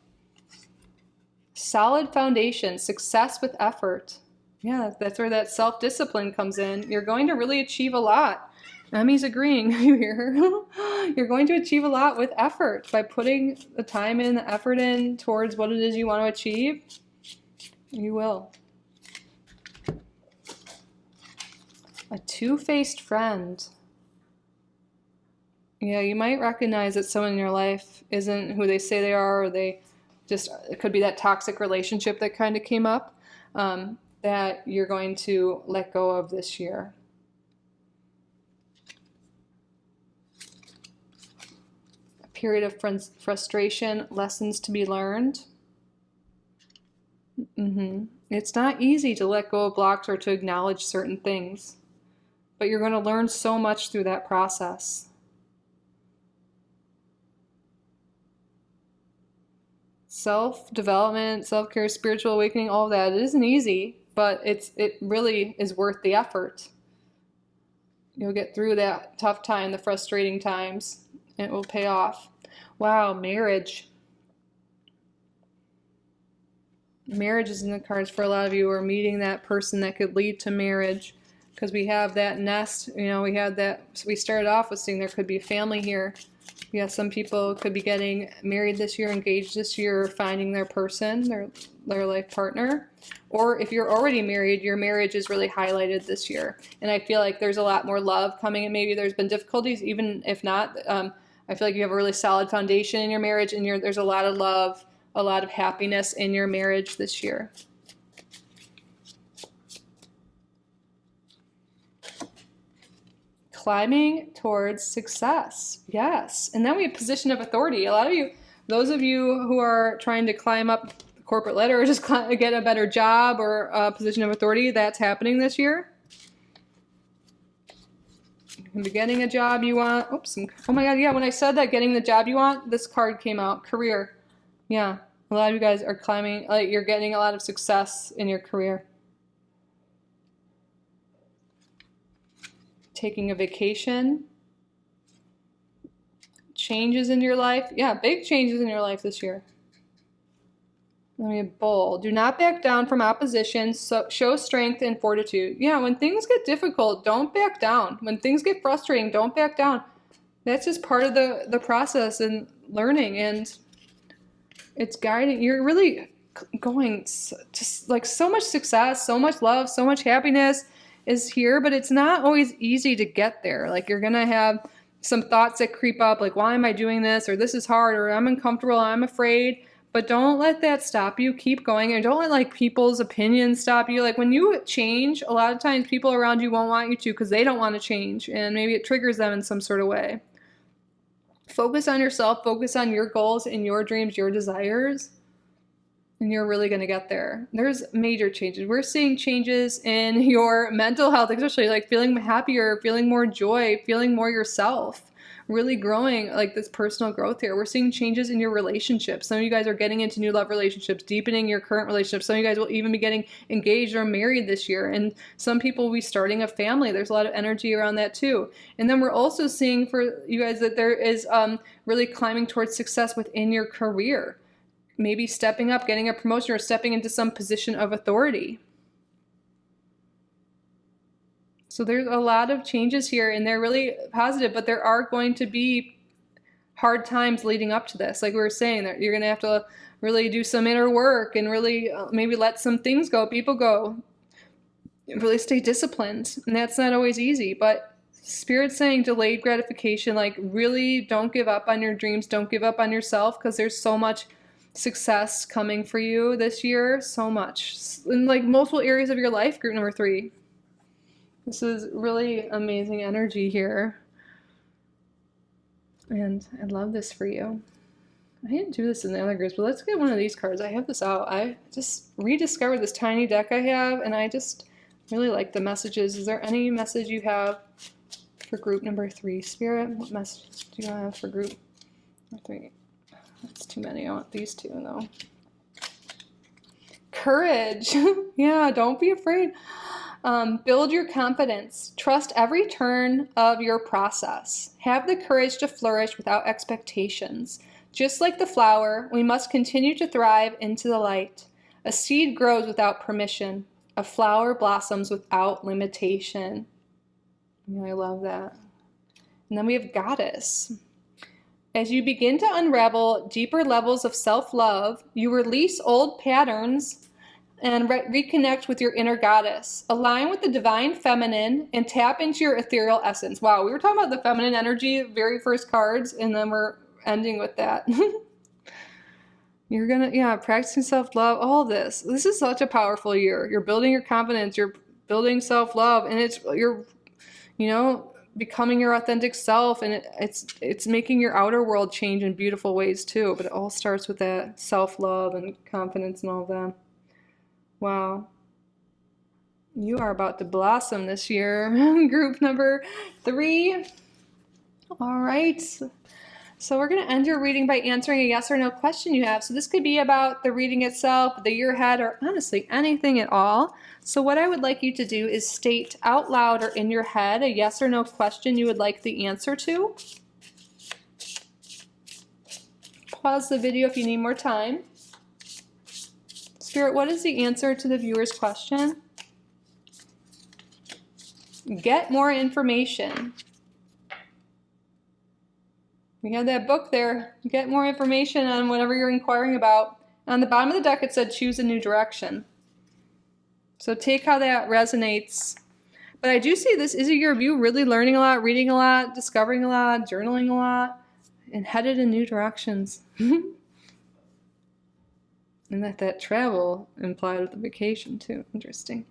Solid foundation, success with effort. Yeah, that's where that self-discipline comes in. You're going to really achieve a lot. Emmy's agreeing. You hear her? You're going to achieve a lot with effort by putting the time in, the effort in towards what it is you want to achieve. You will. A two-faced friend. Yeah, you might recognize that someone in your life isn't who they say they are, or it could be that toxic relationship that kind of came up that you're going to let go of this year. A period of frustration, lessons to be learned. It's not easy to let go of blocks or to acknowledge certain things, but you're going to learn so much through that process. Self-development, self-care, spiritual awakening, all of that, it isn't easy, but it really is worth the effort. You'll get through that tough time, the frustrating times, and it will pay off. Wow, marriage. Marriage is in the cards for a lot of you, or meeting that person that could lead to marriage. because we have that nest, you know, we had that, so we started off with saying there could be a family here. Yeah, some people could be getting married this year, engaged this year, finding their person, their life partner. Or if you're already married, your marriage is really highlighted this year. And I feel like there's a lot more love coming, and maybe there's been difficulties, even if not. I feel like you have a really solid foundation in your marriage, and there's a lot of love, a lot of happiness in your marriage this year. Climbing towards success. Yes. And then we have position of authority. A lot of you, those of you who are trying to climb up the corporate ladder or just get a better job or a position of authority, that's happening this year. You can be getting a job you want. Oops. Oh my God. Yeah. When I said that, getting the job you want, this card came out. Career. Yeah. A lot of you guys are climbing, like you're getting a lot of success in your career. Taking a vacation, changes in your life. Yeah, big changes in your life this year. Let me bold. Do not back down from opposition. So show strength and fortitude. Yeah, when things get difficult, don't back down. When things get frustrating, don't back down. That's just part of the process and learning, and it's guiding. You're really going just like so much success, so much love, so much happiness is here, but it's not always easy to get there. Like you're gonna have some thoughts that creep up, like why am I doing this, or this is hard, or I'm uncomfortable, I'm afraid. But don't let that stop you. Keep going, and don't let like people's opinions stop you. Like when you change, a lot of times people around you won't want you to because they don't want to change, and maybe it triggers them in some sort of way. Focus on yourself, focus on your goals and your dreams, your desires, and you're really going to get there. There's major changes. We're seeing changes in your mental health, especially like feeling happier, feeling more joy, feeling more yourself, really growing like this personal growth here. We're seeing changes in your relationships. Some of you guys are getting into new love relationships, deepening your current relationships. Some of you guys will even be getting engaged or married this year. And some people will be starting a family. There's a lot of energy around that too. And then we're also seeing for you guys that there is really climbing towards success within your career. Maybe stepping up, getting a promotion, or stepping into some position of authority. So there's a lot of changes here, and they're really positive, but there are going to be hard times leading up to this. Like we were saying, that you're going to have to really do some inner work and really maybe let some things go, people go, really stay disciplined. And that's not always easy, but Spirit's saying delayed gratification, like really don't give up on your dreams, don't give up on yourself, because there's so much success coming for you this year, so much in like multiple areas of your life. Group number 3, this is really amazing energy here, and I love this for you. I didn't do this in the other groups, but let's get one of these cards. I have this out. I just rediscovered this tiny deck I have, and I just really like the messages. Is there any message you have for group number 3, Spirit? What message do you have for group number 3? That's too many. I want these two, though. Courage. Yeah, don't be afraid. Build your confidence. Trust every turn of your process. Have the courage to flourish without expectations. Just like the flower, we must continue to thrive into the light. A seed grows without permission. A flower blossoms without limitation. Yeah, I love that. And then we have Goddess. As you begin to unravel deeper levels of self-love, you release old patterns and reconnect with your inner goddess. Align with the divine feminine and tap into your ethereal essence. Wow, we were talking about the feminine energy, very first cards, and then we're ending with that. You're gonna, practicing self-love, all of this. This is such a powerful year. You're building your confidence, you're building self-love, and you're becoming your authentic self, and it's making your outer world change in beautiful ways too. But it all starts with that self-love and confidence and all of that. Wow. You are about to blossom this year. Group number 3. All right. So we're going to end your reading by answering a yes or no question you have. So this could be about the reading itself, the year ahead, or honestly anything at all. So what I would like you to do is state out loud or in your head a yes or no question you would like the answer to. Pause the video if you need more time. Spirit, what is the answer to the viewer's question? Get more information. We have that book there. Get more information on whatever you're inquiring about. On the bottom of the deck, it said choose a new direction. So take how that resonates. But I do see this is a year of you really learning a lot, reading a lot, discovering a lot, journaling a lot, and headed in new directions. And that travel implied with the vacation too. Interesting.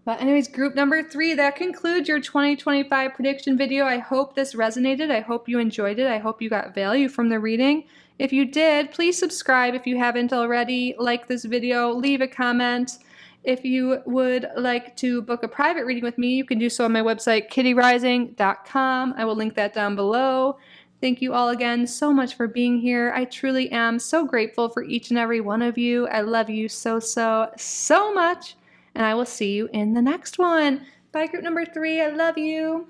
But anyways, group number 3, that concludes your 2025 prediction video. I hope this resonated. I hope you enjoyed it. I hope you got value from the reading. If you did, please subscribe if you haven't already. Like this video, leave a comment. If you would like to book a private reading with me, you can do so on my website, kittyoutsidethebox.com. I will link that down below. Thank you all again so much for being here. I truly am so grateful for each and every one of you. I love you so, so, so much. And I will see you in the next one. Bye, group number 3. I love you.